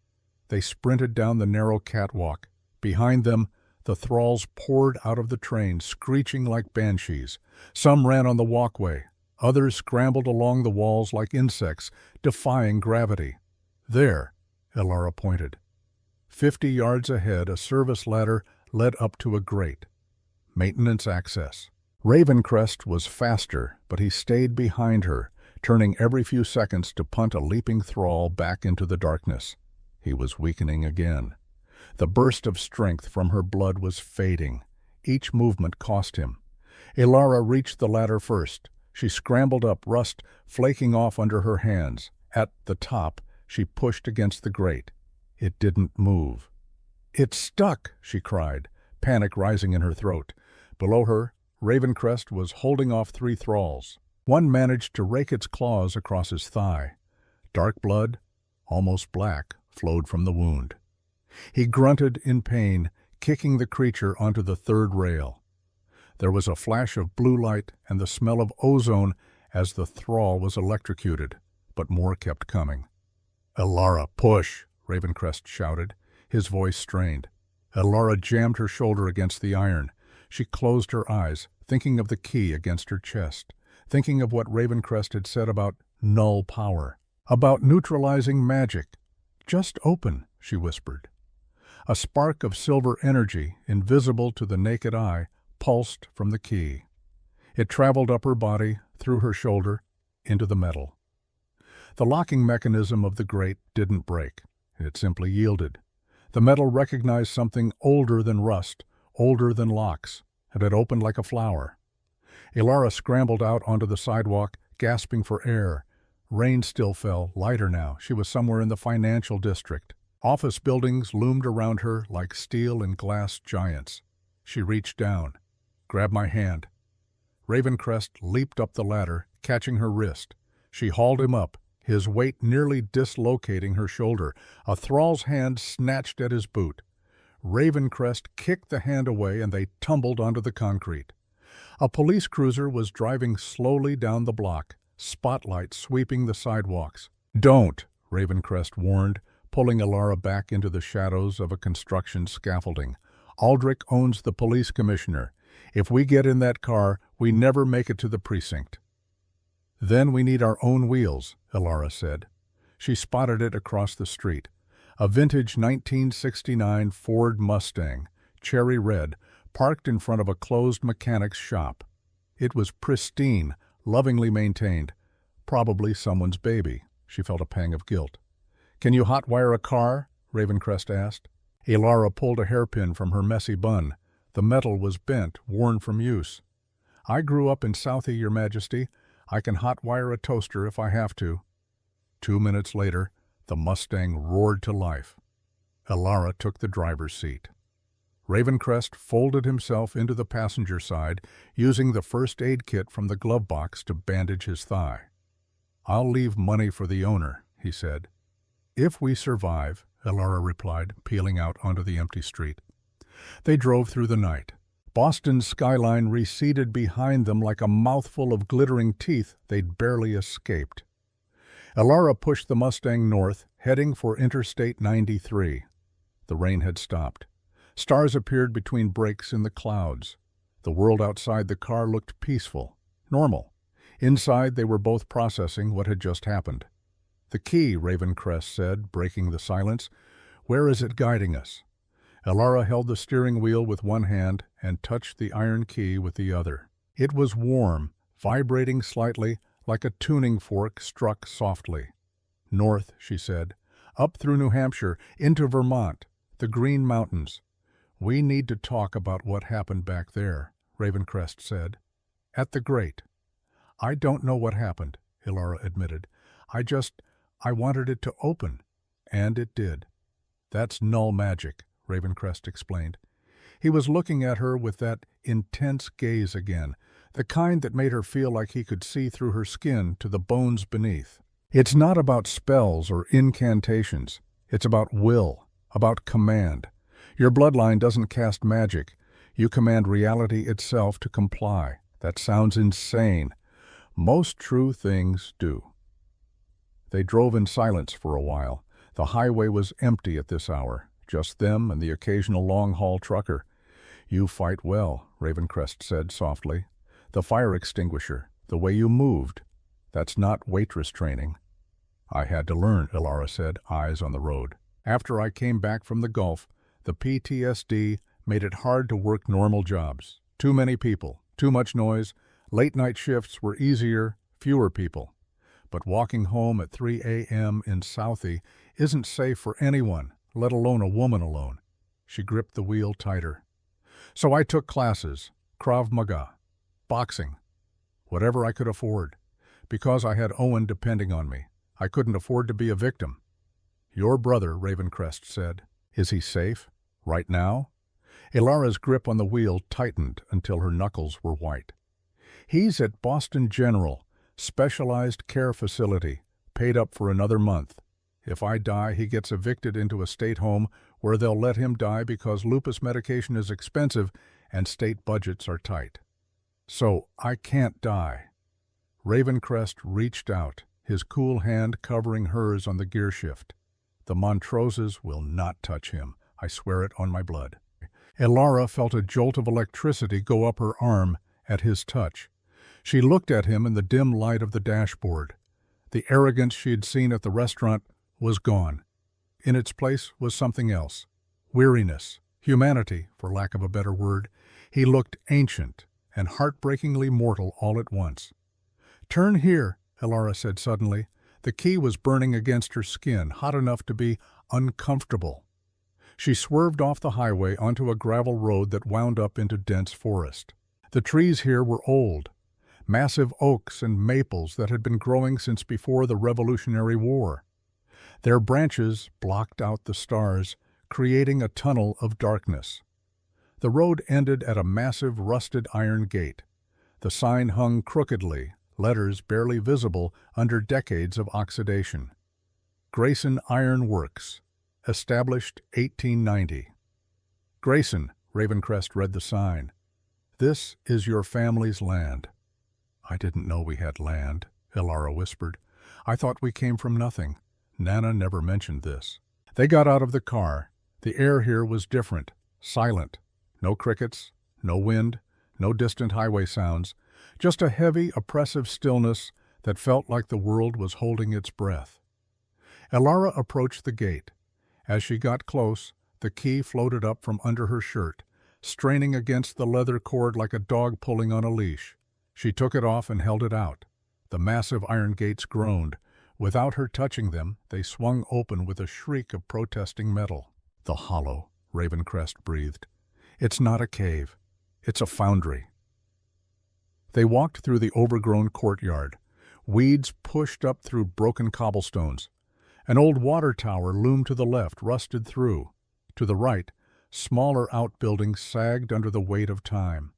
They sprinted down the narrow catwalk. Behind them, the thralls poured out of the train, screeching like banshees. Some ran on the walkway. Others scrambled along the walls like insects, defying gravity. "There," Alara pointed. 50 yards ahead, a service ladder led up to a grate. Maintenance access. Ravencrest was faster, but he stayed behind her, turning every few seconds to punt a leaping thrall back into the darkness. He was weakening again. The burst of strength from her blood was fading. Each movement cost him. Alara reached the ladder first. She scrambled up, rust flaking off under her hands. At the top, she pushed against the grate. It didn't move. "It's stuck!" she cried, panic rising in her throat. Below her, Ravencrest was holding off 3 thralls. One managed to rake its claws across his thigh. Dark blood, almost black, flowed from the wound. He grunted in pain, kicking the creature onto the 3rd rail. There was a flash of blue light and the smell of ozone as the thrall was electrocuted, but more kept coming. "Alara, push!" Ravencrest shouted, his voice strained. Alara jammed her shoulder against the iron. She closed her eyes, thinking of the key against her chest, thinking of what Ravencrest had said about null power, about neutralizing magic. "Just open," she whispered. A spark of silver energy, invisible to the naked eye, pulsed from the key. It traveled up her body, through her shoulder, into the metal. The locking mechanism of the grate didn't break. It simply yielded. The metal recognized something older than rust, older than locks, and it opened like a flower. Alara scrambled out onto the sidewalk, gasping for air. Rain still fell, lighter now. She was somewhere in the financial district. Office buildings loomed around her like steel and glass giants. She reached down. "Grab my hand." Ravencrest leaped up the ladder, catching her wrist. She hauled him up, his weight nearly dislocating her shoulder. A thrall's hand snatched at his boot. Ravencrest kicked the hand away and they tumbled onto the concrete. A police cruiser was driving slowly down the block, spotlight sweeping the sidewalks. "Don't," Ravencrest warned, pulling Alara back into the shadows of a construction scaffolding. "Aldrich owns the police commissioner. If we get in that car, we never make it to the precinct." "Then we need our own wheels," Alara said. She spotted it across the street. A vintage 1969 Ford Mustang, cherry red, parked in front of a closed mechanic's shop. It was pristine, lovingly maintained. Probably someone's baby. She felt a pang of guilt. "Can you hotwire a car?" Ravencrest asked. Elara pulled a hairpin from her messy bun. The metal was bent, worn from use. "I grew up in Southie, Your Majesty. I can hotwire a toaster if I have to." 2 minutes later, the Mustang roared to life. Elara took the driver's seat. Ravencrest folded himself into the passenger side, using the first aid kit from the glove box to bandage his thigh. "I'll leave money for the owner," he said. "If we survive," Elara replied, peeling out onto the empty street. They drove through the night. Boston's skyline receded behind them like a mouthful of glittering teeth they'd barely escaped. Elara pushed the Mustang north, heading for Interstate 93. The rain had stopped. Stars appeared between breaks in the clouds. The world outside the car looked peaceful, normal. Inside, they were both processing what had just happened. "The key," Ravencrest said, breaking the silence. "Where is it guiding us?" Elara held the steering wheel with one hand and touched the iron key with the other. It was warm, vibrating slightly, like a tuning fork struck softly. "North," she said. "Up through New Hampshire, into Vermont, the Green Mountains." "We need to talk about what happened back there," Ravencrest said. "At the Great." "I don't know what happened," Elara admitted. I wanted it to open." And it did. "That's null magic," Ravencrest explained. He was looking at her with that intense gaze again, the kind that made her feel like he could see through her skin to the bones beneath. "It's not about spells or incantations. It's about will, about command. Your bloodline doesn't cast magic. You command reality itself to comply. That sounds insane. Most true things do." They drove in silence for a while. The highway was empty at this hour, just them and the occasional long-haul trucker. "You fight well," Ravencrest said softly. "The fire extinguisher, the way you moved. That's not Waitress training." "I had to learn," Elara said, eyes on the road. "After I came back from the Gulf, the PTSD made it hard to work normal jobs. Too many people, too much noise. Late-night shifts were easier, fewer people. But walking home at 3 a.m. in Southie isn't safe for anyone, let alone a woman alone." She gripped the wheel tighter. "So I took classes, Krav Maga, boxing, whatever I could afford. Because I had Owen depending on me. I couldn't afford to be a victim." "Your brother," Ravencrest said. "Is he safe? Right now?" Elara's grip on the wheel tightened until her knuckles were white. "He's at Boston General, specialized care facility, paid up for another month. If I die, he gets evicted into a state home where they'll let him die because lupus medication is expensive and state budgets are tight. So I can't die." Ravencrest reached out, his cool hand covering hers on the gear shift. "The Montroses will not touch him. I swear it on my blood." Elara felt a jolt of electricity go up her arm at his touch. She looked at him in the dim light of the dashboard. The arrogance she had seen at the restaurant was gone. In its place was something else. Weariness, humanity, for lack of a better word. He looked ancient and heartbreakingly mortal all at once. "Turn here," Elara said suddenly. The key was burning against her skin, hot enough to be uncomfortable. She swerved off the highway onto a gravel road that wound up into dense forest. The trees here were old. Massive oaks and maples that had been growing since before the Revolutionary War. Their branches blocked out the stars, creating a tunnel of darkness. The road ended at a massive rusted iron gate. The sign hung crookedly, letters barely visible under decades of oxidation. "Grayson Iron Works, established 1890. "Grayson," Ravencrest read the sign. "This is your family's land." "I didn't know we had land," Elara whispered. "I thought we came from nothing. Nana never mentioned this." They got out of the car. The air here was different, silent. No crickets, no wind, no distant highway sounds. Just a heavy, oppressive stillness that felt like the world was holding its breath. Elara approached the gate. As she got close, the key floated up from under her shirt, straining against the leather cord like a dog pulling on a leash. She took it off and held it out. The massive iron gates groaned. Without her touching them, they swung open with a shriek of protesting metal. "The Hollow," Ravencrest breathed. "It's not a cave. It's a foundry." They walked through the overgrown courtyard. Weeds pushed up through broken cobblestones. An old water tower loomed to the left, rusted through. To the right, smaller outbuildings sagged under the weight of time.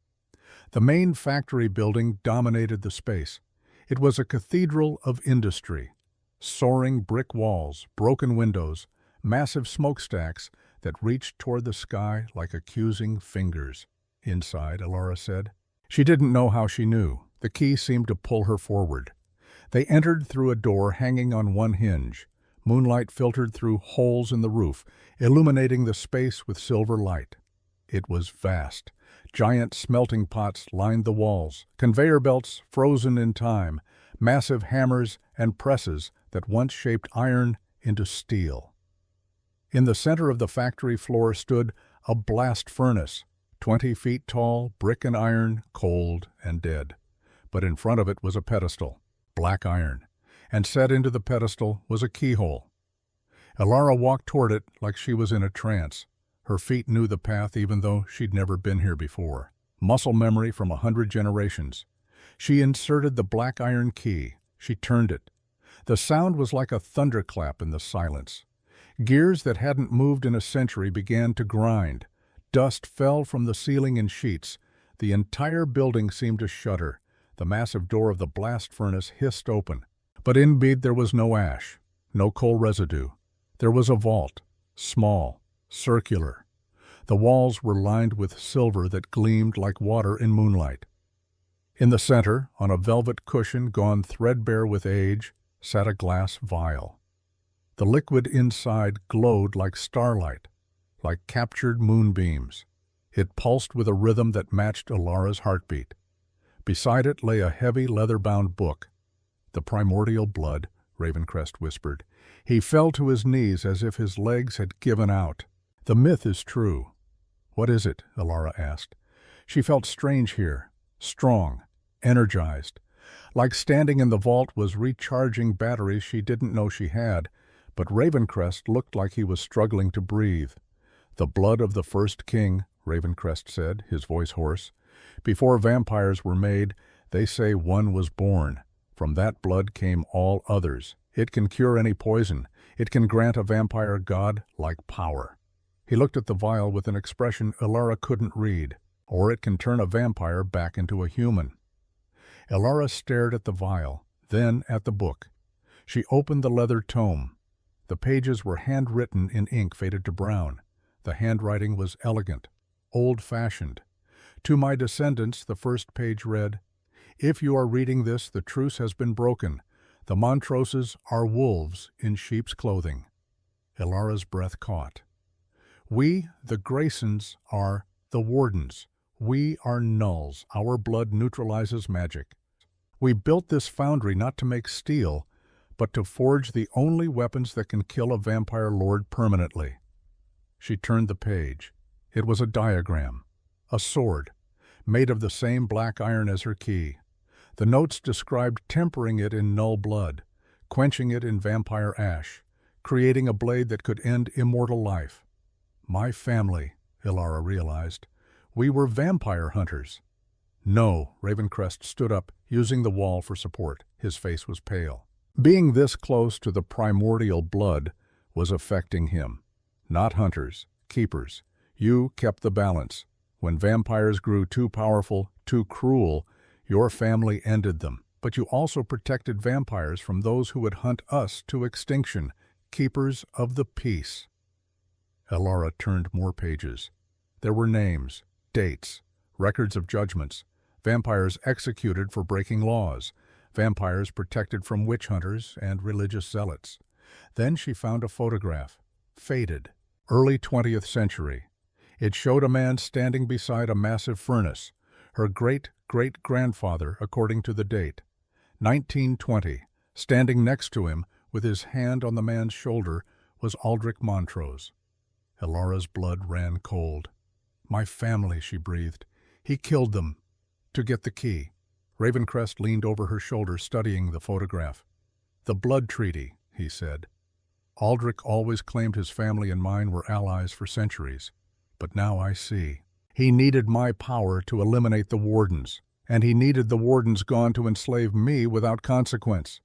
The main factory building dominated the space. It was a cathedral of industry. Soaring brick walls, broken windows, massive smokestacks that reached toward the sky like accusing fingers. "Inside," Alara said. She didn't know how she knew. The key seemed to pull her forward. They entered through a door hanging on one hinge. Moonlight filtered through holes in the roof, illuminating the space with silver light. It was vast. Giant smelting pots lined the walls, conveyor belts frozen in time, massive hammers and presses that once shaped iron into steel. In the center of the factory floor stood a blast furnace, 20 feet tall, brick and iron, cold and dead. But in front of it was a pedestal, black iron, and set into the pedestal was a keyhole. Alara walked toward it like she was in a trance. Her feet knew the path even though she'd never been here before. Muscle memory from 100 generations. She inserted the black iron key. She turned it. The sound was like a thunderclap in the silence. Gears that hadn't moved in a century began to grind. Dust fell from the ceiling in sheets. The entire building seemed to shudder. The massive door of the blast furnace hissed open. But indeed there was no ash, no coal residue. There was a vault, small, circular. The walls were lined with silver that gleamed like water in moonlight. In the center, on a velvet cushion gone threadbare with age, sat a glass vial. The liquid inside glowed like starlight, like captured moonbeams. It pulsed with a rhythm that matched Alara's heartbeat. Beside it lay a heavy leather-bound book. "The Primordial Blood," Ravencrest whispered. He fell to his knees as if his legs had given out. "The myth is true." "What is it?" Alara asked. She felt strange here, strong, energized. Like standing in the vault was recharging batteries she didn't know she had, but Ravencrest looked like he was struggling to breathe. "The blood of the first king," Ravencrest said, his voice hoarse. "Before vampires were made, they say one was born. From that blood came all others. It can cure any poison. It can grant a vampire god-like power." He looked at the vial with an expression Alara couldn't read. "Or it can turn a vampire back into a human." Alara stared at the vial, then at the book. She opened the leather tome. The pages were handwritten in ink faded to brown. The handwriting was elegant, old-fashioned. "To my descendants," the first page read, "if you are reading this, the truce has been broken. The Montroses are wolves in sheep's clothing." Alara's breath caught. "We, the Graysons, are the Wardens. We are nulls. Our blood neutralizes magic. We built this foundry not to make steel, but to forge the only weapons that can kill a vampire lord permanently." She turned the page. It was a diagram, a sword, made of the same black iron as her key. The notes described tempering it in null blood, quenching it in vampire ash, creating a blade that could end immortal life. "My family," Alara realized. "We were vampire hunters." "No," Ravencrest stood up, using the wall for support. His face was pale. Being this close to the primordial blood was affecting him. "Not hunters, keepers. You kept the balance. When vampires grew too powerful, too cruel, your family ended them. But you also protected vampires from those who would hunt us to extinction, keepers of the peace." Alara turned more pages. There were names, dates, records of judgments, vampires executed for breaking laws, vampires protected from witch hunters and religious zealots. Then she found a photograph, faded, early 20th century. It showed a man standing beside a massive furnace, her great-great-grandfather according to the date, 1920. Standing next to him, with his hand on the man's shoulder, was Aldrich Montrose. Alara's blood ran cold. "My family," she breathed. "He killed them to get the key." Ravencrest leaned over her shoulder, studying the photograph. "The blood treaty," he said. "Aldrich always claimed his family and mine were allies for centuries. But now I see. He needed my power to eliminate the Wardens, and he needed the Wardens gone to enslave me without consequence."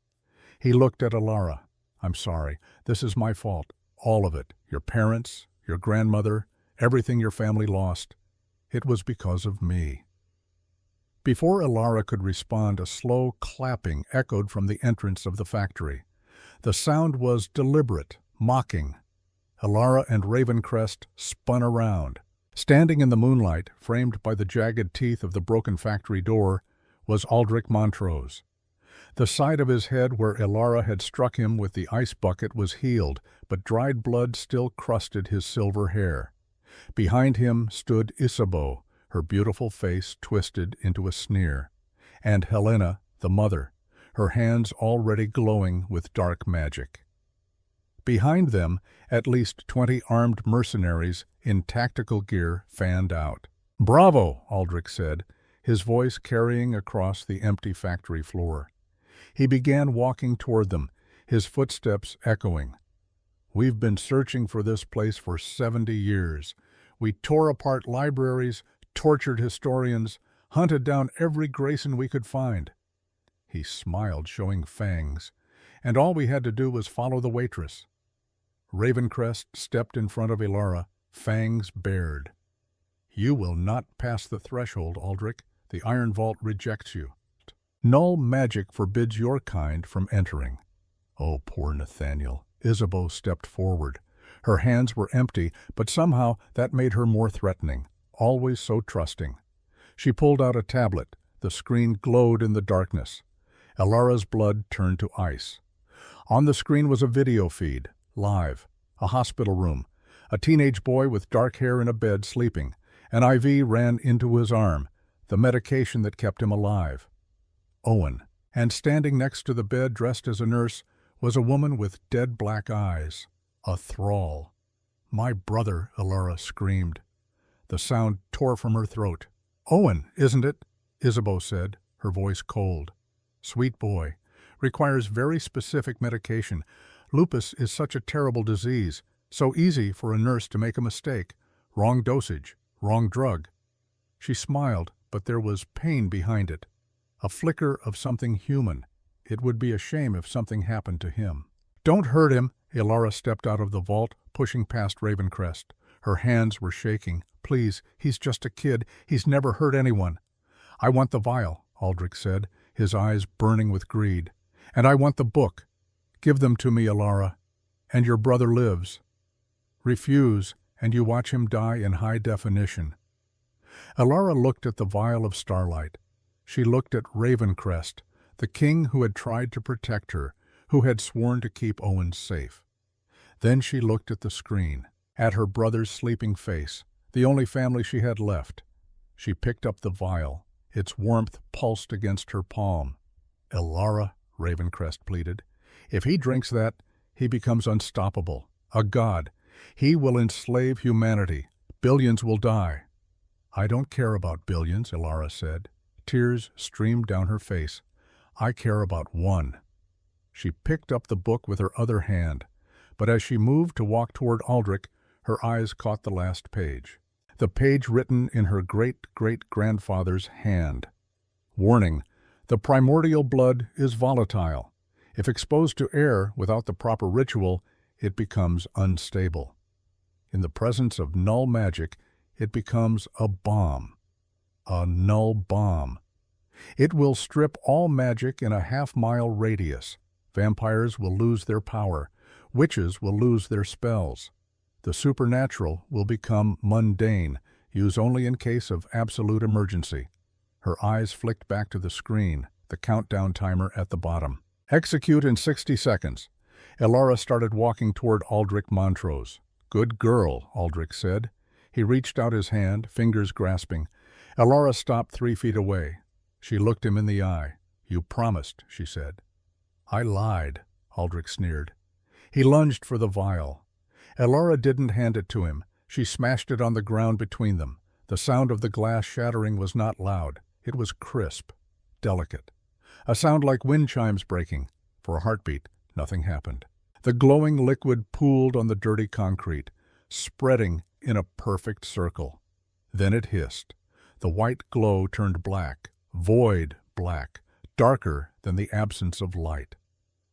He looked at Alara. "I'm sorry. This is my fault. All of it. Your parents, your grandmother, everything your family lost. It was because of me." Before Alara could respond, a slow clapping echoed from the entrance of the factory. The sound was deliberate, mocking. Alara and Ravencrest spun around. Standing in the moonlight, framed by the jagged teeth of the broken factory door, was Aldrich Montrose. The side of his head where Alara had struck him with the ice bucket was healed, but dried blood still crusted his silver hair. Behind him stood Isabeau, her beautiful face twisted into a sneer, and Helena, the mother, her hands already glowing with dark magic. Behind them, at least 20 armed mercenaries in tactical gear fanned out. "Bravo," Aldrich said, his voice carrying across the empty factory floor. He began walking toward them, his footsteps echoing. "We've been searching for this place for 70 years. We tore apart libraries, tortured historians, hunted down every Grayson we could find." He smiled, showing fangs. "And all we had to do was follow the Waitress." Ravencrest stepped in front of Alara, fangs bared. "You will not pass the threshold, Aldrich. The Iron Vault rejects you. Null magic forbids your kind from entering." "Oh, poor Nathaniel." Isabeau stepped forward. Her hands were empty, but somehow that made her more threatening, always so trusting. She pulled out a tablet. The screen glowed in the darkness. Alara's blood turned to ice. On the screen was a video feed, live, a hospital room, a teenage boy with dark hair in a bed sleeping. An IV ran into his arm, the medication that kept him alive. Owen. And standing next to the bed, dressed as a nurse, was a woman with dead black eyes. A thrall. "My brother," Alara screamed. The sound tore from her throat. "Owen, isn't it?" Isabeau said, her voice cold. "Sweet boy. Requires very specific medication. Lupus is such a terrible disease, so easy for a nurse to make a mistake. Wrong dosage, wrong drug." She smiled, but there was pain behind it. A flicker of something human. It would be a shame if something happened to him. "Don't hurt him." Alara stepped out of the vault, pushing past Ravencrest. Her hands were shaking. "Please, he's just a kid. He's never hurt anyone." "I want the vial," Aldrich said, his eyes burning with greed. "And I want the book. Give them to me, Alara. And your brother lives. Refuse, and you watch him die in high definition." Alara looked at the vial of starlight. She looked at Ravencrest, the king who had tried to protect her, who had sworn to keep Owen safe. Then she looked at the screen, at her brother's sleeping face, the only family she had left. She picked up the vial. Its warmth pulsed against her palm. "Alara," Ravencrest pleaded, "if he drinks that, he becomes unstoppable, a god. He will enslave humanity. Billions will die." "I don't care about billions," Alara said. Tears streamed down her face. "I care about one." She picked up the book with her other hand, but as she moved to walk toward Aldrich, her eyes caught the last page. The page written in her great-great-grandfather's hand. "Warning: the primordial blood is volatile. If exposed to air without the proper ritual, it becomes unstable. In the presence of null magic, it becomes a bomb. A null bomb. It will strip all magic in a half-mile radius. Vampires will lose their power. Witches will lose their spells. The supernatural will become mundane, used only in case of absolute emergency." Her eyes flicked back to the screen, the countdown timer at the bottom. "Execute in 60 seconds. Alara started walking toward Aldrich Montrose. "Good girl," Aldrich said. He reached out his hand, fingers grasping. Alara stopped 3 feet away. She looked him in the eye. "You promised," she said. "I lied," Aldrich sneered. He lunged for the vial. Alara didn't hand it to him. She smashed it on the ground between them. The sound of the glass shattering was not loud. It was crisp. delicate. A sound like wind chimes breaking. For a heartbeat, nothing happened. The glowing liquid pooled on the dirty concrete, spreading in a perfect circle. Then it hissed. The white glow turned black, void black, darker than the absence of light.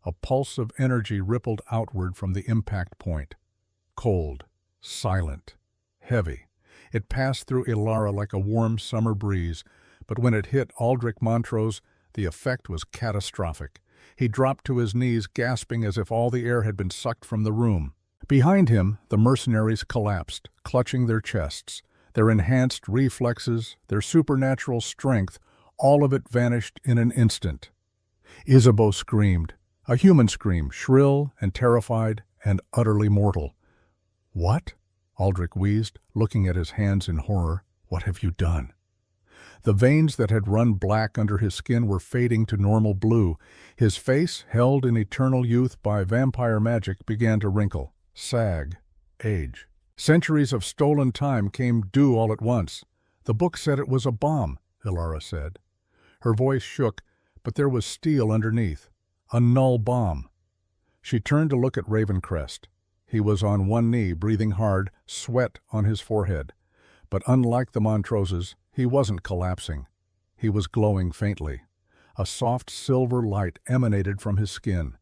A pulse of energy rippled outward from the impact point. Cold, silent, heavy. It passed through Ilara like a warm summer breeze, but when it hit Aldrich Montrose, the effect was catastrophic. He dropped to his knees, gasping as if all the air had been sucked from the room. Behind him, the mercenaries collapsed, clutching their chests. Their enhanced reflexes, their supernatural strength, all of it vanished in an instant. Isabeau screamed, a human scream, shrill and terrified and utterly mortal. "What?" Aldrich wheezed, looking at his hands in horror. "What have you done?" The veins that had run black under his skin were fading to normal blue. His face, held in eternal youth by vampire magic, began to wrinkle, sag, age. Centuries of stolen time came due all at once. "The book said it was a bomb," Ilara said. Her voice shook, but there was steel underneath. A null bomb. She turned to look at Ravencrest. He was on one knee, breathing hard, sweat on his forehead. But unlike the Montroses, he wasn't collapsing. He was glowing faintly. A soft silver light emanated from his skin.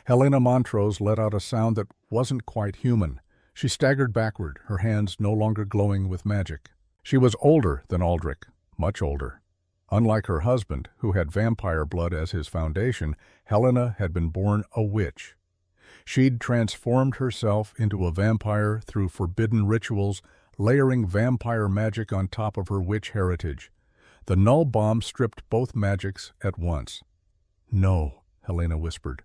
Helena Montrose let out a sound that wasn't quite human. She staggered backward, her hands no longer glowing with magic. She was older than Aldrich, much older. Unlike her husband, who had vampire blood as his foundation, Helena had been born a witch. She'd transformed herself into a vampire through forbidden rituals, layering vampire magic on top of her witch heritage. The null bomb stripped both magics at once. "No," Helena whispered.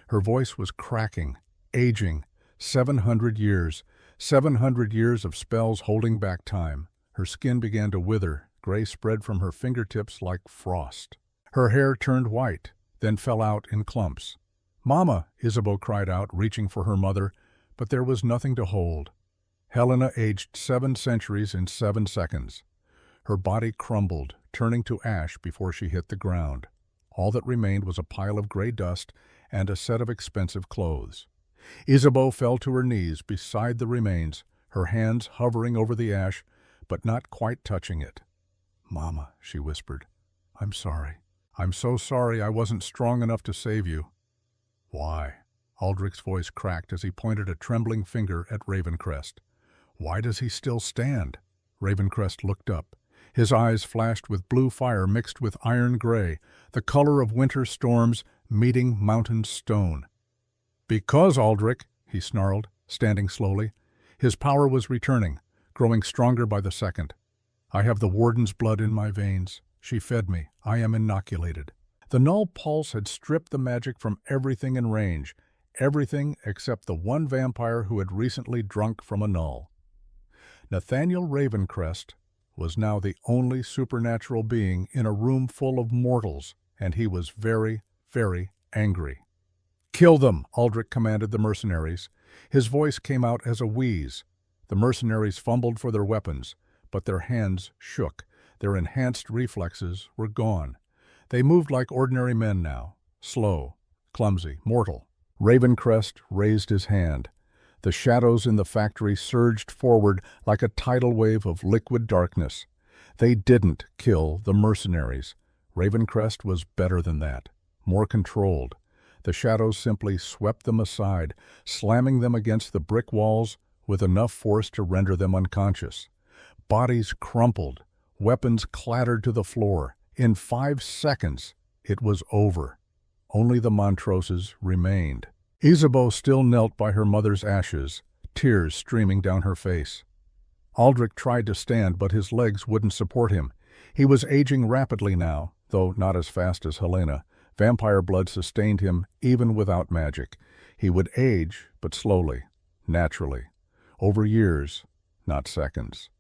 Her voice was cracking, aging. 700 years. 700 years of spells holding back time. Her skin began to wither. Gray spread from her fingertips like frost. Her hair turned white, then fell out in clumps. "Mama!" Isabeau cried out, reaching for her mother, but there was nothing to hold. Helena aged 7 centuries in 7 seconds. Her body crumbled, turning to ash before she hit the ground. All that remained was a pile of gray dust and a set of expensive clothes. Isabeau fell to her knees beside the remains, her hands hovering over the ash, but not quite touching it. "Mama," she whispered, "I'm sorry. I'm so sorry I wasn't strong enough to save you." "Why?" Aldrich's voice cracked as he pointed a trembling finger at Ravencrest. "Why does he still stand?" Ravencrest looked up. His eyes flashed with blue fire mixed with iron gray, the color of winter storms meeting mountain stone. "Because, Aldrich," he snarled, standing slowly. His power was returning, growing stronger by the second. "I have the warden's blood in my veins. She fed me. I am inoculated." The null pulse had stripped the magic from everything in range, everything except the one vampire who had recently drunk from a null. Nathaniel Ravencrest was now the only supernatural being in a room full of mortals, and he was very, very angry. "Kill them!" Aldrich commanded the mercenaries. His voice came out as a wheeze. The mercenaries fumbled for their weapons, but their hands shook. Their enhanced reflexes were gone. They moved like ordinary men now, slow, clumsy, mortal. Ravencrest raised his hand. The shadows in the factory surged forward like a tidal wave of liquid darkness. They didn't kill the mercenaries. Ravencrest was better than that, more controlled. The shadows simply swept them aside, slamming them against the brick walls with enough force to render them unconscious. Bodies crumpled, weapons clattered to the floor. In 5 seconds, it was over. Only the Montroses remained. Isabeau still knelt by her mother's ashes, tears streaming down her face. Aldrich tried to stand, but his legs wouldn't support him. He was aging rapidly now, though not as fast as Helena. Vampire blood sustained him even without magic. He would age, but slowly, naturally, over years, not seconds.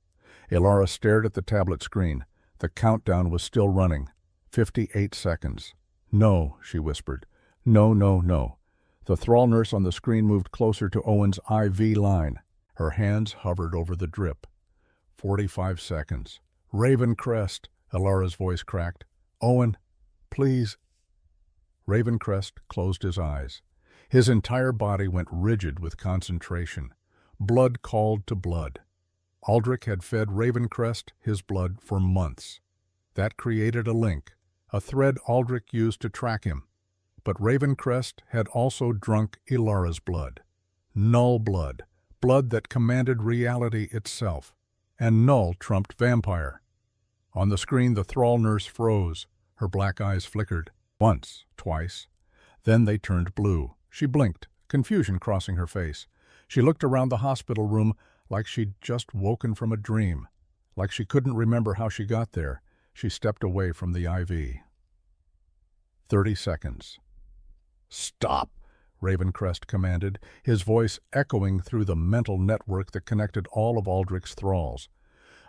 Ilara stared at the tablet screen. The countdown was still running. 58 seconds. "No," she whispered. "No, no, no." The thrall nurse on the screen moved closer to Owen's IV line. Her hands hovered over the drip. 45 seconds. "Ravencrest," Ilara's voice cracked. "Owen, please." Ravencrest closed his eyes. His entire body went rigid with concentration. Blood called to blood. Aldrich had fed Ravencrest his blood for months. That created a link, a thread Aldrich used to track him. But Ravencrest had also drunk Ilara's blood. Null blood, blood that commanded reality itself. And Null trumped vampire. On the screen the thrall nurse froze. Her black eyes flickered. Once, twice. Then they turned blue. She blinked, confusion crossing her face. She looked around the hospital room like she'd just woken from a dream. Like she couldn't remember how she got there. She stepped away from the IV. 30 seconds. "Stop," Ravencrest commanded, his voice echoing through the mental network that connected all of Aldrich's thralls.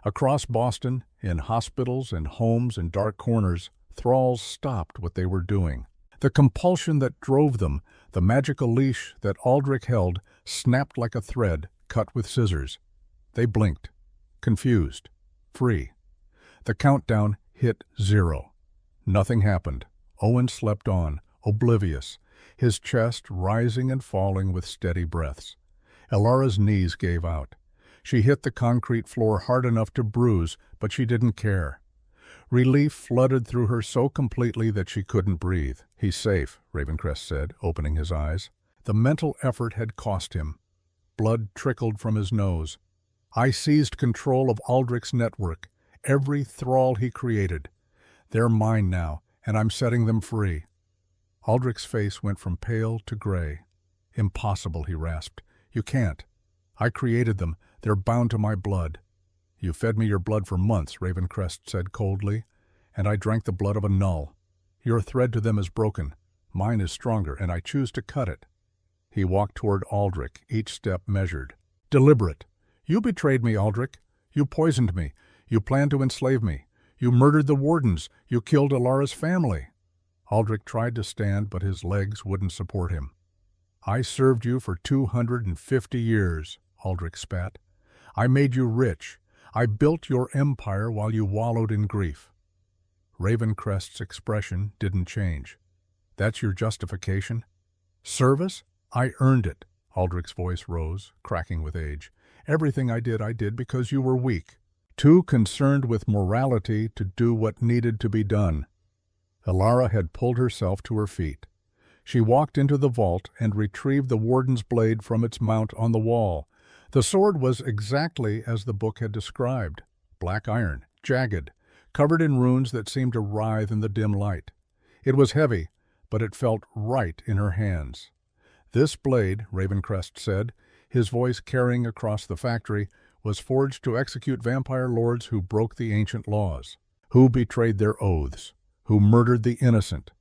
Across Boston, in hospitals and homes and dark corners, thralls stopped what they were doing. The compulsion that drove them, the magical leash that Aldrich held, snapped like a thread cut with scissors. They blinked, confused, free. The countdown hit 0. Nothing happened. Owen slept on, oblivious, his chest rising and falling with steady breaths. Ilara's knees gave out. She hit the concrete floor hard enough to bruise, but she didn't care. Relief flooded through her so completely that she couldn't breathe. "He's safe," Ravencrest said, opening his eyes. The mental effort had cost him. Blood trickled from his nose. "I seized control of Aldrich's network, every thrall he created. They're mine now, and I'm setting them free." Aldrich's face went from pale to gray. "Impossible," he rasped. "You can't. I created them. They're bound to my blood." "You fed me your blood for months," Ravencrest said coldly, "and I drank the blood of a null. Your thread to them is broken. Mine is stronger, and I choose to cut it." He walked toward Aldrich, each step measured. "Deliberate. You betrayed me, Aldrich. You poisoned me. You planned to enslave me. You murdered the wardens. You killed Ilara's family." Aldrich tried to stand, but his legs wouldn't support him. "I served you for 250 years, Aldrich spat. "I made you rich. I built your empire while you wallowed in grief." Ravencrest's expression didn't change. "That's your justification? Service? I earned it." Aldrich's voice rose, cracking with age. "Everything I did because you were weak. Too concerned with morality to do what needed to be done." Ilara had pulled herself to her feet. She walked into the vault and retrieved the warden's blade from its mount on the wall. The sword was exactly as the book had described. Black iron, jagged, covered in runes that seemed to writhe in the dim light. It was heavy, but it felt right in her hands. "This blade," Ravencrest said, his voice carrying across the factory, "was forged to execute vampire lords who broke the ancient laws, who betrayed their oaths, who murdered the innocent."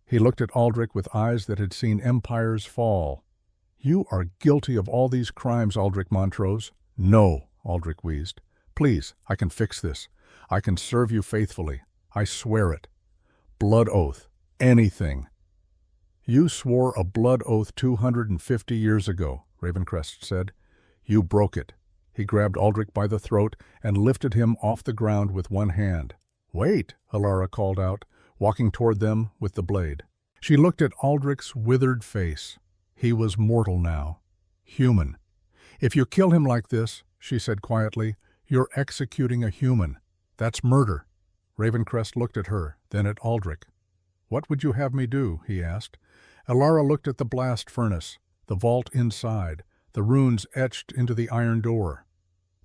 He looked at Aldrich with eyes that had seen empires fall. "You are guilty of all these crimes, Aldrich Montrose." "No," Aldrich wheezed. "Please, I can fix this. I can serve you faithfully. I swear it. Blood oath. Anything." "You swore a blood oath 250 years ago," Ravencrest said. "You broke it." He grabbed Aldrich by the throat and lifted him off the ground with one hand. "Wait," Ilara called out, walking toward them with the blade. She looked at Aldrich's withered face. He was mortal now. Human. "If you kill him like this," she said quietly, "you're executing a human. That's murder." Ravencrest looked at her, then at Aldrich. "What would you have me do?" he asked. Ilara looked at the blast furnace, the vault inside, the runes etched into the iron door.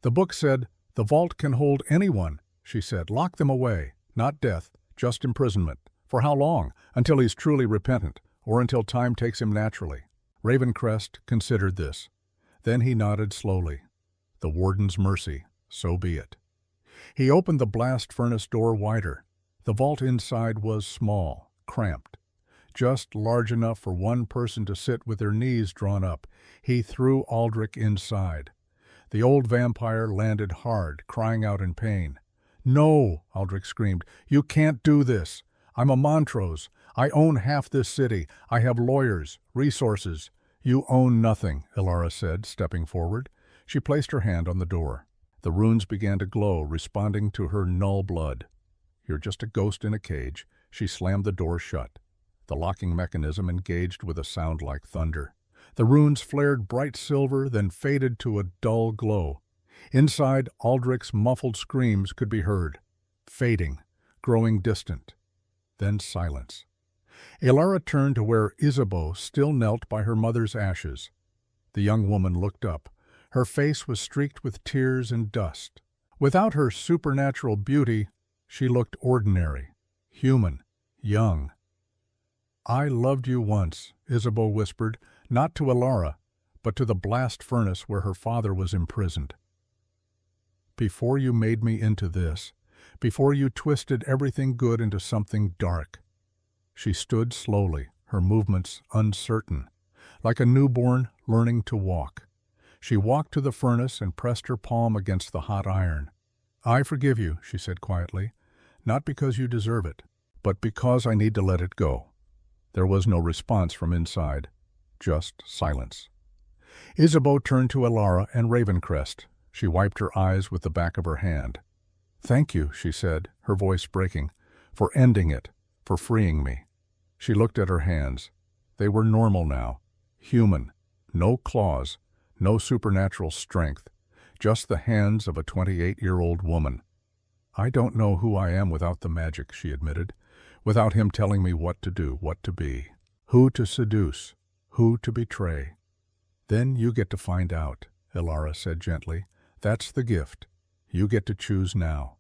"The book said, 'The vault can hold anyone,'" she said. "Lock them away. Not death, just imprisonment. For how long? Until he's truly repentant, or until time takes him naturally." Ravencrest considered this. Then he nodded slowly. The warden's mercy, so be it. He opened the blast furnace door wider. The vault inside was small, cramped, just large enough for one person to sit with their knees drawn up. He threw Aldrich inside. The old vampire landed hard, crying out in pain. "No," Aldrich screamed. "You can't do this. I'm a Montrose. I own half this city. I have lawyers, resources." "You own nothing," Ilara said, stepping forward. She placed her hand on the door. The runes began to glow, responding to her null blood. "You're just a ghost in a cage." She slammed the door shut. The locking mechanism engaged with a sound like thunder. The runes flared bright silver, then faded to a dull glow. Inside, Aldrich's muffled screams could be heard, fading, growing distant. Then silence. Ilara turned to where Isabeau still knelt by her mother's ashes. The young woman looked up. Her face was streaked with tears and dust. Without her supernatural beauty, she looked ordinary, human, young. "I loved you once," Isabeau whispered, not to Ilara, but to the blast furnace where her father was imprisoned. "Before you made me into this, before you twisted everything good into something dark." She stood slowly, her movements uncertain, like a newborn learning to walk. She walked to the furnace and pressed her palm against the hot iron. "I forgive you," she said quietly, "not because you deserve it, but because I need to let it go." There was no response from inside, just silence. Isabeau turned to Ilara and Ravencrest. She wiped her eyes with the back of her hand. "Thank you," she said, her voice breaking, "for ending it, for freeing me." She looked at her hands. They were normal now, human, no claws, no supernatural strength, just the hands of a 28-year-old woman. "I don't know who I am without the magic," she admitted, "without him telling me what to do, what to be, who to seduce, who to betray." "Then you get to find out," Ilara said gently. "That's the gift. You get to choose now."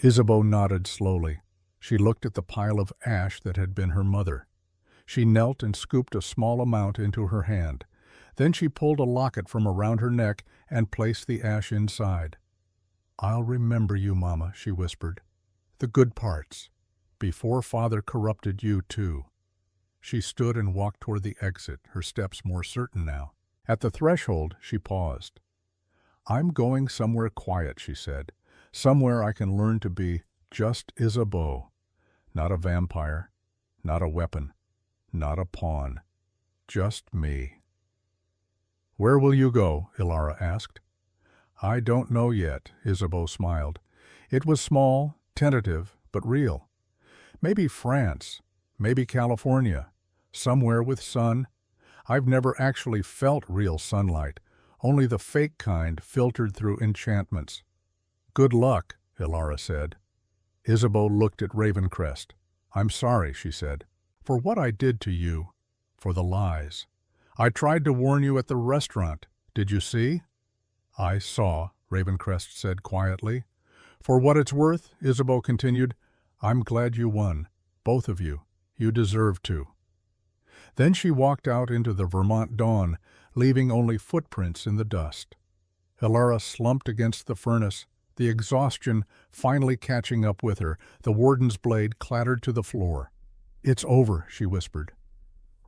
Isabeau nodded slowly. She looked at the pile of ash that had been her mother. She knelt and scooped a small amount into her hand. Then she pulled a locket from around her neck and placed the ash inside. "I'll remember you, Mama," she whispered. "The good parts. Before Father corrupted you, too." She stood and walked toward the exit, her steps more certain now. At the threshold, she paused. "I'm going somewhere quiet," she said. "Somewhere I can learn to be just Isabeau. Not a vampire, not a weapon, not a pawn. Just me." "Where will you go?" Ilara asked. "I don't know yet," Isabeau smiled. It was small, tentative, but real. "Maybe France, maybe California, somewhere with sun. I've never actually felt real sunlight, only the fake kind filtered through enchantments." "Good luck," Ilara said. Isabeau looked at Ravencrest. "I'm sorry," she said, "for what I did to you, for the lies. I tried to warn you at the restaurant. Did you see?" "I saw," Ravencrest said quietly. "For what it's worth," Isabeau continued, "I'm glad you won. Both of you. You deserve to." Then she walked out into the Vermont dawn, leaving only footprints in the dust. Ilara slumped against the furnace, the exhaustion finally catching up with her. The warden's blade clattered to the floor. "It's over," she whispered.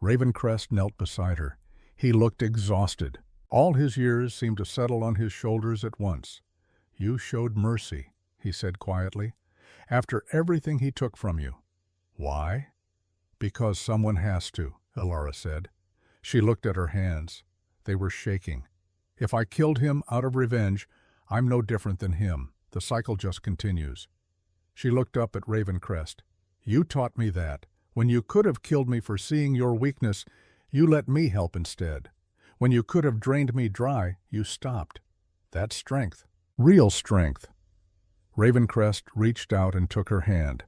Ravencrest knelt beside her. He looked exhausted. All his years seemed to settle on his shoulders at once. "You showed mercy," he said quietly, "after everything he took from you." "Why?" "Because someone has to," Ilara said. She looked at her hands. They were shaking. "If I killed him out of revenge, I'm no different than him. The cycle just continues." She looked up at Ravencrest. "You taught me that. When you could have killed me for seeing your weakness, you let me help instead. When you could have drained me dry, you stopped. That's strength. Real strength." Ravencrest reached out and took her hand.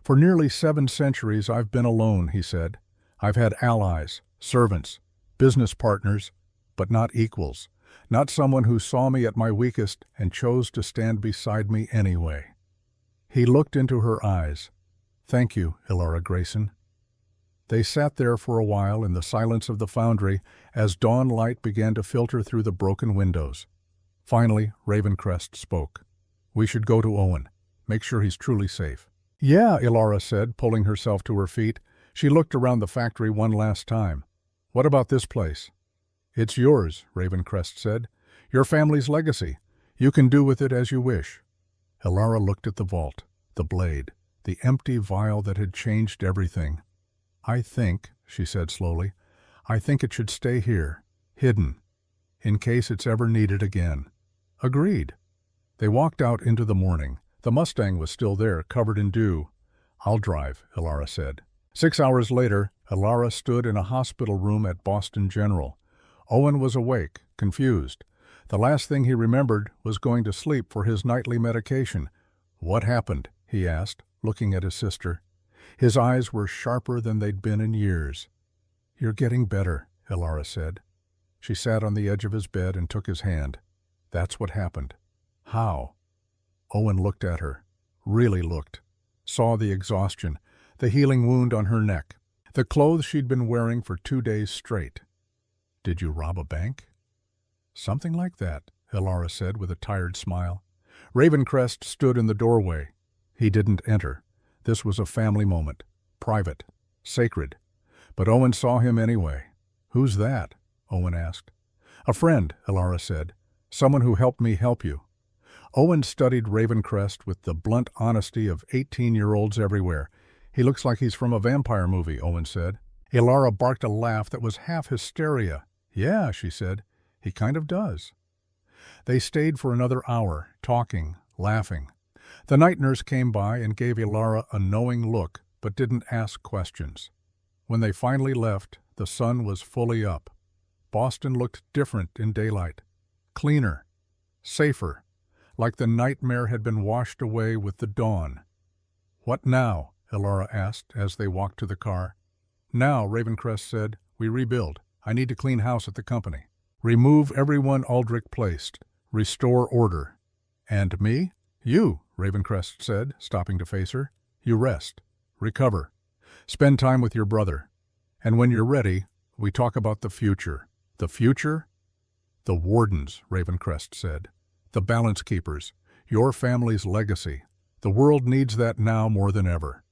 "For nearly 7 centuries I've been alone," he said. "I've had allies, servants, business partners, but not equals. Not someone who saw me at my weakest and chose to stand beside me anyway." He looked into her eyes. "Thank you, Ilara Grayson." They sat there for a while in the silence of the foundry as dawn light began to filter through the broken windows. Finally, Ravencrest spoke. "We should go to Owen. Make sure he's truly safe." "Yeah," Ilara said, pulling herself to her feet. She looked around the factory one last time. "What about this place?" "It's yours," Ravencrest said. "Your family's legacy. You can do with it as you wish." Ilara looked at the vault, the blade, the empty vial that had changed everything. "I think," she said slowly, "I think it should stay here, hidden, in case it's ever needed again." "Agreed." They walked out into the morning. The Mustang was still there, covered in dew. "I'll drive," Ilara said. 6 hours later, Ilara stood in a hospital room at Boston General. Owen was awake, confused. The last thing he remembered was going to sleep for his nightly medication. "What happened?" he asked, looking at his sister. His eyes were sharper than they'd been in years. "You're getting better," Ilara said. She sat on the edge of his bed and took his hand. "That's what happened." "How?" Owen looked at her, really looked, saw the exhaustion, the healing wound on her neck, the clothes she'd been wearing for 2 days straight. "Did you rob a bank?" "Something like that," Ilara said with a tired smile. Ravencrest stood in the doorway. He didn't enter. This was a family moment, private, sacred. But Owen saw him anyway. "Who's that?" Owen asked. "A friend," Ilara said. "Someone who helped me help you." Owen studied Ravencrest with the blunt honesty of 18-year-olds everywhere. "He looks like he's from a vampire movie," Owen said. Ilara barked a laugh that was half hysteria. "Yeah," she said, "he kind of does." They stayed for another hour, talking, laughing. The night nurse came by and gave Ilara a knowing look, but didn't ask questions. When they finally left, the sun was fully up. Boston looked different in daylight. Cleaner, safer, like the nightmare had been washed away with the dawn. "What now?" Ilara asked as they walked to the car. "Now," Ravencrest said, "we rebuild. I need to clean house at the company. Remove everyone Aldrich placed. Restore order." "And me?" "You," Ravencrest said, stopping to face her. "You rest. Recover. Spend time with your brother. And when you're ready, we talk about the future." "The future?" "The Wardens," Ravencrest said. "The Balance Keepers. Your family's legacy. The world needs that now more than ever."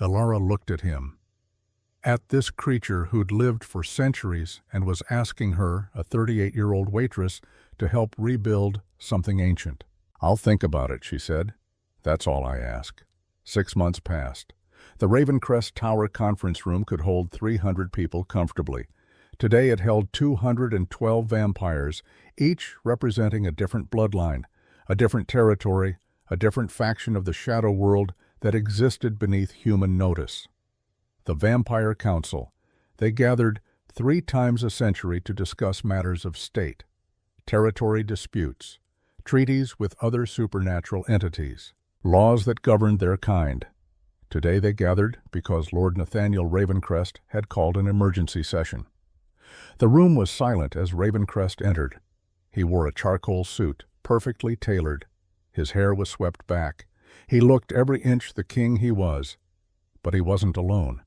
Ilara looked at him. At this creature who'd lived for centuries and was asking her, a 38-year-old waitress, to help rebuild something ancient. "I'll think about it," she said. "That's all I ask." 6 months passed. The Ravencrest Tower conference room could hold 300 people comfortably. Today it held 212 vampires, each representing a different bloodline, a different territory, a different faction of the shadow world that existed beneath human notice. The Vampire Council. They gathered 3 times a century to discuss matters of state, territory disputes, treaties with other supernatural entities, laws that governed their kind. Today they gathered because Lord Nathaniel Ravencrest had called an emergency session. The room was silent as Ravencrest entered. He wore a charcoal suit, perfectly tailored. His hair was swept back. He looked every inch the king he was. But he wasn't alone.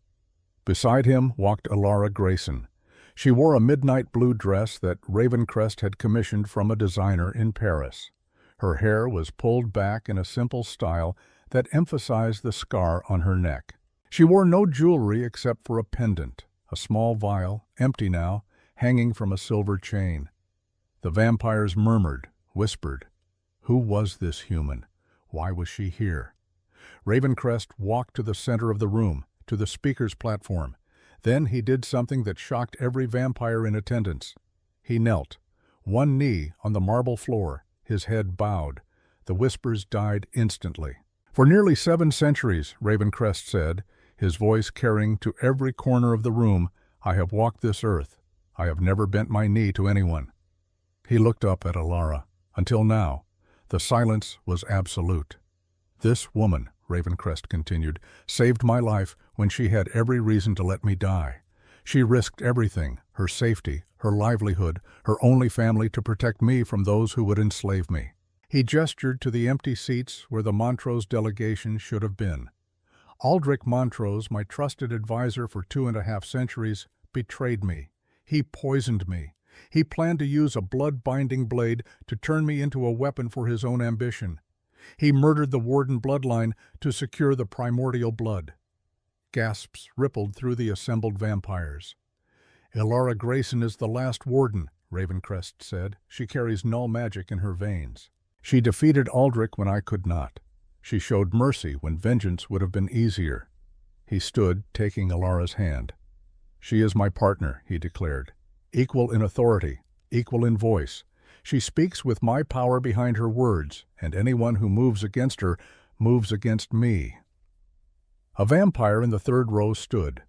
Beside him walked Ilara Grayson. She wore a midnight blue dress that Ravencrest had commissioned from a designer in Paris. Her hair was pulled back in a simple style that emphasized the scar on her neck. She wore no jewelry except for a pendant, a small vial, empty now, hanging from a silver chain. The vampires murmured, whispered. Who was this human? Why was she here? Ravencrest walked to the center of the room, to the speaker's platform. Then he did something that shocked every vampire in attendance. He knelt, one knee on the marble floor, his head bowed. The whispers died instantly. "For nearly 7 centuries, Ravencrest said, his voice carrying to every corner of the room, I have walked this earth. I have never bent my knee to anyone." He looked up at Ilara. Until now, the silence was absolute. "This woman," Ravencrest continued, "saved my life when she had every reason to let me die. She risked everything, her safety, her livelihood, her only family, to protect me from those who would enslave me." He gestured to the empty seats where the Montrose delegation should have been. "Aldrich Montrose, my trusted advisor for 2.5 centuries, betrayed me. He poisoned me. He planned to use a blood-binding blade to turn me into a weapon for his own ambition. He murdered the Warden bloodline to secure the primordial blood." Gasps rippled through the assembled vampires. "Ilara Grayson is the last Warden," Ravencrest said. "She carries null magic in her veins. She defeated Aldrich when I could not. She showed mercy when vengeance would have been easier." He stood, taking Ilara's hand. "She is my partner," he declared. "Equal in authority, equal in voice. She speaks with my power behind her words, and anyone who moves against her moves against me." A vampire in the third row stood,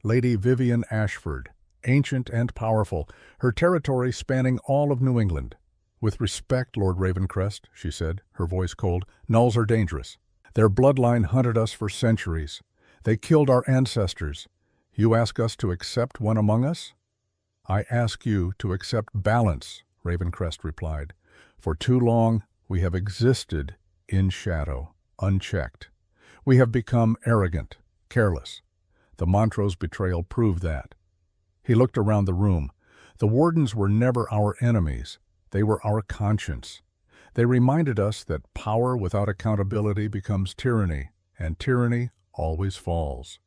Lady Vivian Ashford, ancient and powerful, her territory spanning all of New England. "With respect, Lord Ravencrest," she said, her voice cold, "gnolls are dangerous. Their bloodline hunted us for centuries. They killed our ancestors. You ask us to accept one among us?" "I ask you to accept balance," Ravencrest replied. "For too long we have existed in shadow, unchecked. We have become arrogant, careless. The Montrose betrayal proved that." He looked around the room. The wardens were never our enemies. They were our conscience. They reminded us that power without accountability becomes tyranny, and tyranny always falls.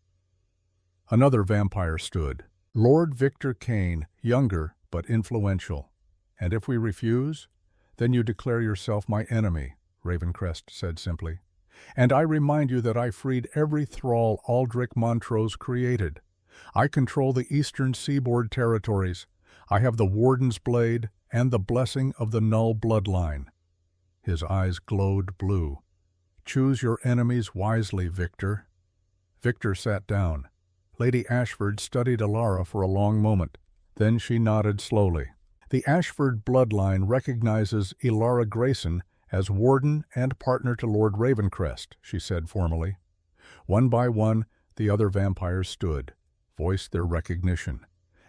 Another vampire stood, Lord Victor Kane, younger but influential. "And if we refuse, then you declare yourself my enemy," Ravencrest said simply. "And I remind you that I freed every thrall Aldrich Montrose created. I control the eastern seaboard territories. I have the Warden's blade and the blessing of the Null bloodline." His eyes glowed blue. "Choose your enemies wisely, Victor." Victor sat down. Lady Ashford studied Alara for a long moment. Then she nodded slowly. "The Ashford bloodline recognizes Elara Grayson as warden and partner to Lord Ravencrest," she said formally. One by one, the other vampires stood, voiced their recognition,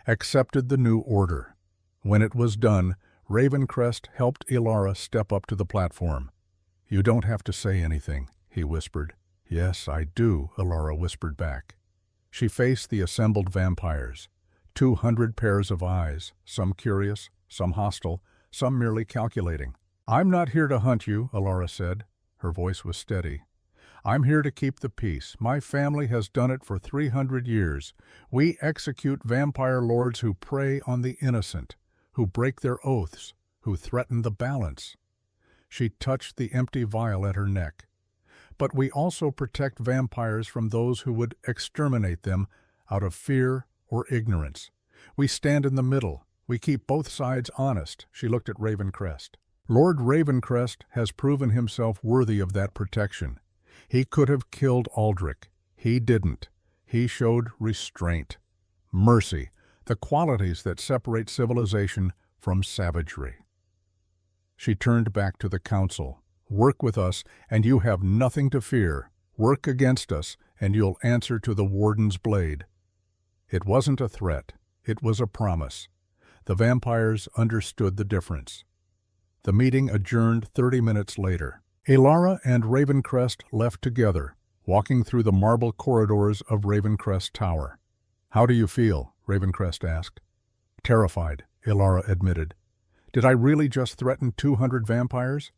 accepted the new order. When it was done, Ravencrest helped Elara step up to the platform. "You don't have to say anything," he whispered. "Yes, I do," Elara whispered back. She faced the assembled vampires. 200 pairs of eyes, some curious, some hostile, some merely calculating. "I'm not here to hunt you," Elara said. Her voice was steady. "I'm here to keep the peace. My family has done it for 300 years. We execute vampire lords who prey on the innocent, who break their oaths, who threaten the balance." She touched the empty vial at her neck. "But we also protect vampires from those who would exterminate them out of fear or ignorance. We stand in the middle. We keep both sides honest." She looked at Ravencrest. "Lord Ravencrest has proven himself worthy of that protection. He could have killed Aldrich. He didn't. He showed restraint, mercy, the qualities that separate civilization from savagery." She turned back to the council. "Work with us, and you have nothing to fear. Work against us, and you'll answer to the Warden's blade." It wasn't a threat. It was a promise. The vampires understood the difference. The meeting adjourned 30 minutes later. Elara and Ravencrest left together, walking through the marble corridors of Ravencrest Tower. "How do you feel?" Ravencrest asked. "Terrified," Elara admitted. "Did I really just threaten 200 vampires?"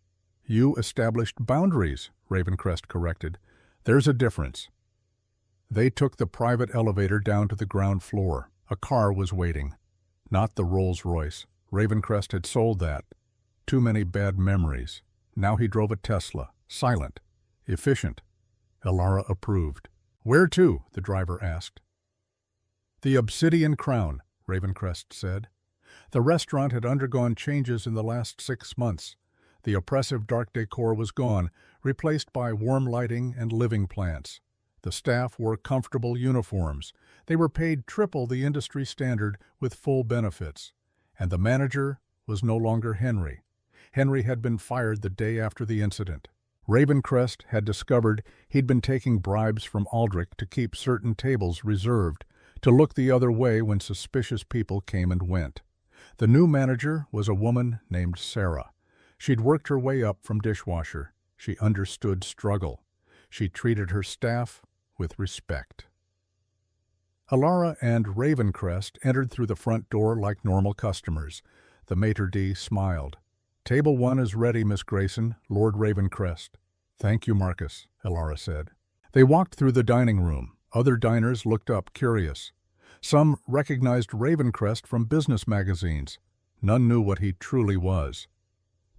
"You established boundaries," Ravencrest corrected. "There's a difference." They took the private elevator down to the ground floor. A car was waiting. Not the Rolls-Royce. Ravencrest had sold that. Too many bad memories. Now he drove a Tesla. Silent. Efficient. Elara approved. "Where to?" the driver asked. "The Obsidian Crown," Ravencrest said. The restaurant had undergone changes in the last 6 months. The oppressive dark decor was gone, replaced by warm lighting and living plants. The staff wore comfortable uniforms. They were paid triple the industry standard with full benefits. And the manager was no longer Henry. Henry had been fired the day after the incident. Ravencrest had discovered he'd been taking bribes from Aldrich to keep certain tables reserved, to look the other way when suspicious people came and went. The new manager was a woman named Sarah. She'd worked her way up from dishwasher. She understood struggle. She treated her staff with respect. Elara and Ravencrest entered through the front door like normal customers. The maitre d' smiled. "Table 1 is ready, Miss Grayson, Lord Ravencrest." "Thank you, Marcus," Elara said. They walked through the dining room. Other diners looked up, curious. Some recognized Ravencrest from business magazines. None knew what he truly was.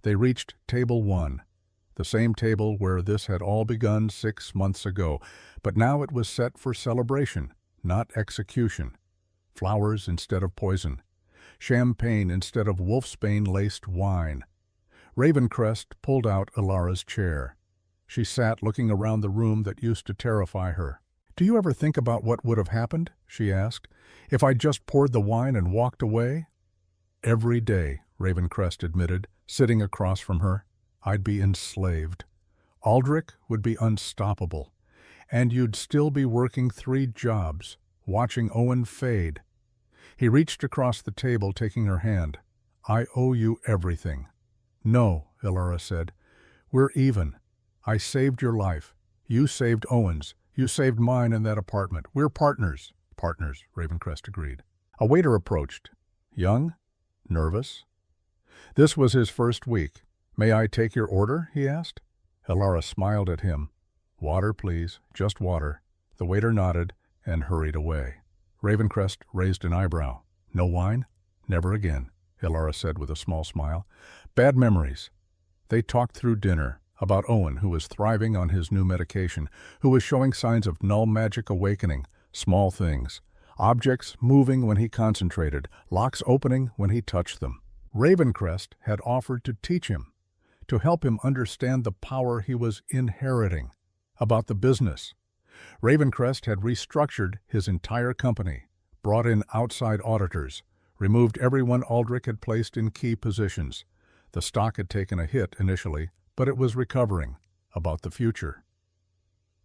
They reached table 1, the same table where this had all begun 6 months ago, but now it was set for celebration, not execution. Flowers instead of poison. Champagne instead of wolfsbane-laced wine. Ravencrest pulled out Elara's chair. She sat looking around the room that used to terrify her. "Do you ever think about what would have happened," she asked, "if I just poured the wine and walked away?" "Every day," Ravencrest admitted, sitting across from her. "I'd be enslaved. Aldrich would be unstoppable. And you'd still be working 3 jobs, watching Owen fade." He reached across the table, taking her hand. "I owe you everything." "No," Elara said. "We're even. I saved your life. You saved Owen's. You saved mine in that apartment. We're partners." "Partners," Ravencrest agreed. A waiter approached. Young, nervous. This was his first week. "May I take your order?" he asked. Elara smiled at him. "Water, please. Just water." The waiter nodded and hurried away. Ravencrest raised an eyebrow. "No wine?" "Never again," Elara said with a small smile. "Bad memories." They talked through dinner about Owen, who was thriving on his new medication, who was showing signs of null magic awakening, small things, objects moving when he concentrated, locks opening when he touched them. Ravencrest had offered to teach him, to help him understand the power he was inheriting, about the business. Ravencrest had restructured his entire company, brought in outside auditors, removed everyone Aldrich had placed in key positions. The stock had taken a hit initially, but it was recovering. About the future.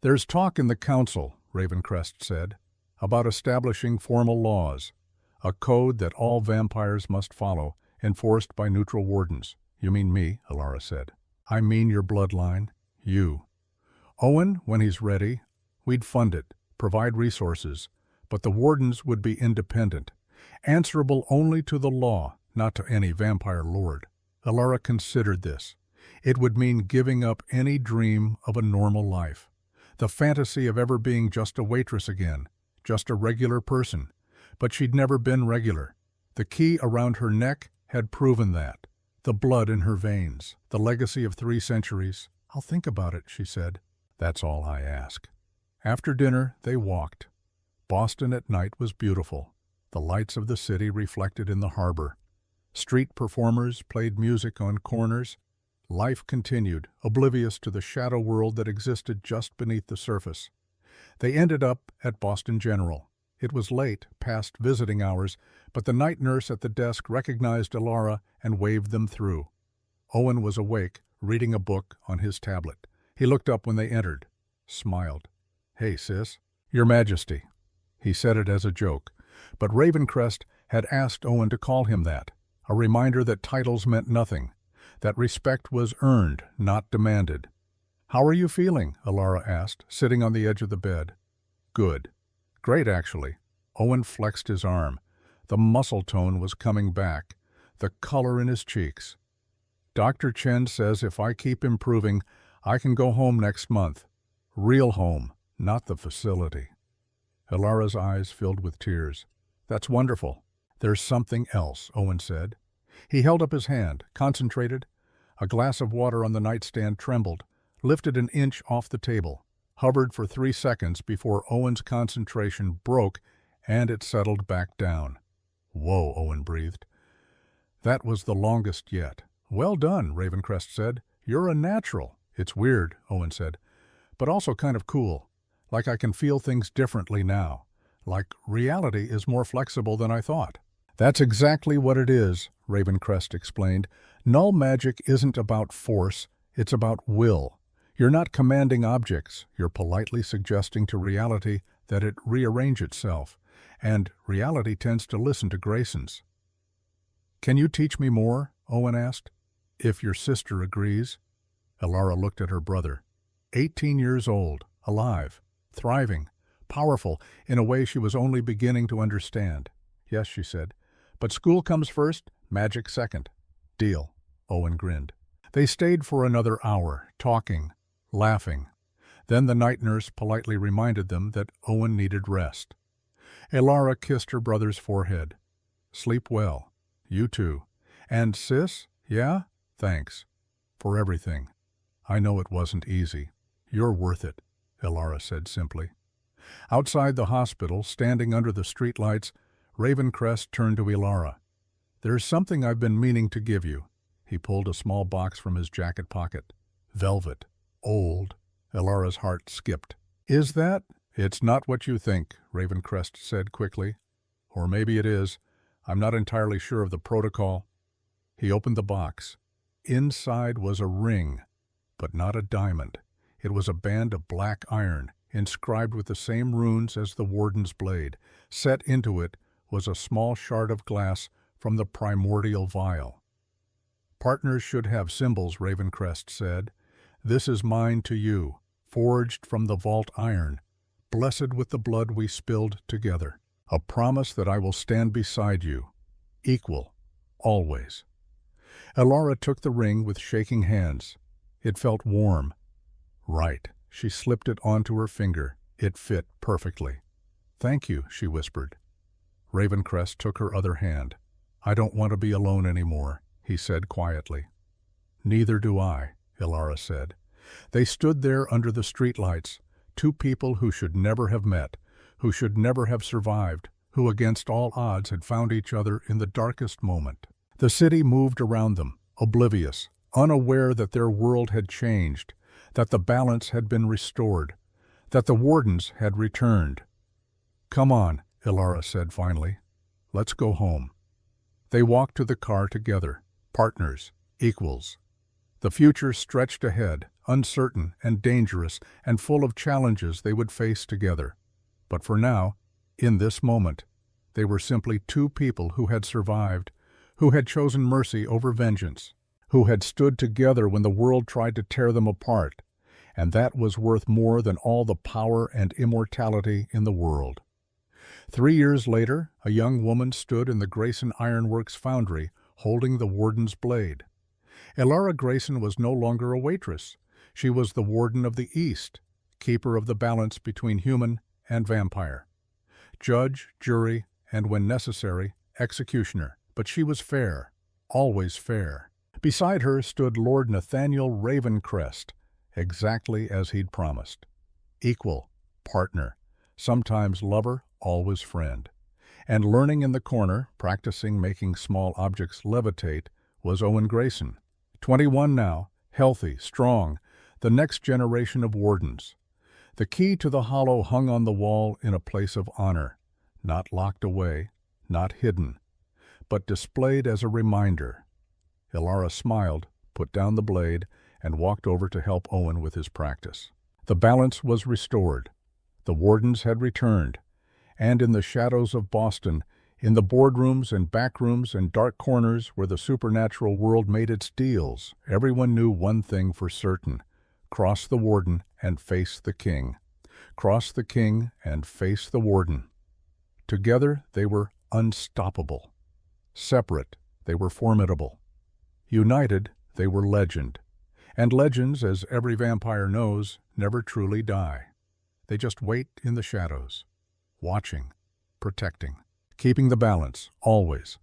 "There's talk in the council," Ravencrest said, "about establishing formal laws, a code that all vampires must follow, enforced by neutral wardens." "You mean me," Elara said. "I mean your bloodline. You. Owen, when he's ready, we'd fund it, provide resources, but the wardens would be independent, answerable only to the law, not to any vampire lord." Elara considered this. It would mean giving up any dream of a normal life, the fantasy of ever being just a waitress again, just a regular person. But she'd never been regular. The key around her neck had proven that. The blood in her veins, the legacy of 3 centuries. "I'll think about it," she said. "That's all I ask." After dinner, they walked. Boston at night was beautiful, the lights of the city reflected in the harbor. Street performers played music on corners. Life continued, oblivious to the shadow world that existed just beneath the surface. They ended up at Boston General. It was late, past visiting hours, but the night nurse at the desk recognized Elara and waved them through. Owen was awake, reading a book on his tablet. He looked up when they entered, smiled. "Hey, sis." "Your Majesty." He said it as a joke, but Ravencrest had asked Owen to call him that, a reminder that titles meant nothing, that respect was earned, not demanded. "How are you feeling?" Elara asked, sitting on the edge of the bed. "Good. Great, actually." Owen flexed his arm. The muscle tone was coming back, the color in his cheeks. "Dr. Chen says if I keep improving, I can go home next month. Real home, not the facility." Elara's eyes filled with tears. "That's wonderful." "There's something else," Owen said. He held up his hand, concentrated. A glass of water on the nightstand trembled, lifted an inch off the table, hovered for 3 seconds before Owen's concentration broke and it settled back down. "Whoa," Owen breathed. "That was the longest yet." "Well done," Ravencrest said. "You're a natural." "It's weird," Owen said, "but also kind of cool. Like I can feel things differently now. Like reality is more flexible than I thought." "That's exactly what it is," Ravencrest explained. "Null magic isn't about force, it's about will. You're not commanding objects, you're politely suggesting to reality that it rearrange itself, and reality tends to listen to Graysons." "Can you teach me more?" Owen asked. "If your sister agrees." Elara looked at her brother. 18 years old, alive, thriving, powerful in a way she was only beginning to understand. "Yes," she said. "But school comes first, magic second." "Deal." Owen grinned. They stayed for another hour, talking, laughing. Then the night nurse politely reminded them that Owen needed rest. Elara kissed her brother's forehead. "Sleep well. You too. And sis, yeah? Thanks. For everything. I know it wasn't easy. You're worth it," Elara said simply. Outside the hospital, standing under the streetlights, Ravencrest turned to Elara. "There's something I've been meaning to give you." He pulled a small box from his jacket pocket. "Velvet. Old." Elara's heart skipped. "Is that?" "It's not what you think," Ravencrest said quickly. "Or maybe it is. I'm not entirely sure of the protocol." He opened the box. Inside was a ring, but not a diamond. It was a band of black iron, inscribed with the same runes as the Warden's blade. Set into it was a small shard of glass from the primordial vial. "Partners should have symbols," Ravencrest said. "This is mine to you, forged from the vault iron, blessed with the blood we spilled together. A promise that I will stand beside you, equal, always." Elara took the ring with shaking hands. It felt warm. Right. She slipped it onto her finger. It fit perfectly. "Thank you," she whispered. Ravencrest took her other hand. "I don't want to be alone anymore," he said quietly. "Neither do I," Elara said. They stood there under the streetlights, two people who should never have met, who should never have survived, who against all odds had found each other in the darkest moment. The city moved around them, oblivious, unaware that their world had changed, that the balance had been restored, that the Wardens had returned. "Come on," Elara said finally. "Let's go home." They walked to the car together, partners, equals. The future stretched ahead, uncertain and dangerous and full of challenges they would face together. But for now, in this moment, they were simply two people who had survived, who had chosen mercy over vengeance, who had stood together when the world tried to tear them apart, and that was worth more than all the power and immortality in the world. 3 years later, a young woman stood in the Grayson Ironworks foundry, holding the Warden's blade. Elara Grayson was no longer a waitress. She was the Warden of the East, keeper of the balance between human and vampire. Judge, jury, and when necessary, executioner. But she was fair, always fair. Beside her stood Lord Nathaniel Ravencrest, exactly as he'd promised. Equal, partner, sometimes lover, always friend. And learning in the corner, practicing making small objects levitate, was Owen Grayson. 21 now, healthy, strong, the next generation of Wardens. The key to the Hollow hung on the wall in a place of honor, not locked away, not hidden, but displayed as a reminder. Elara smiled, put down the blade, and walked over to help Owen with his practice. The balance was restored. The Wardens had returned, and in the shadows of Boston, in the boardrooms and backrooms and dark corners where the supernatural world made its deals, everyone knew one thing for certain: cross the Warden and face the King. Cross the King and face the Warden. Together they were unstoppable. Separate, they were formidable. United, they were legend. And legends, as every vampire knows, never truly die. They just wait in the shadows, watching, protecting, keeping the balance, always.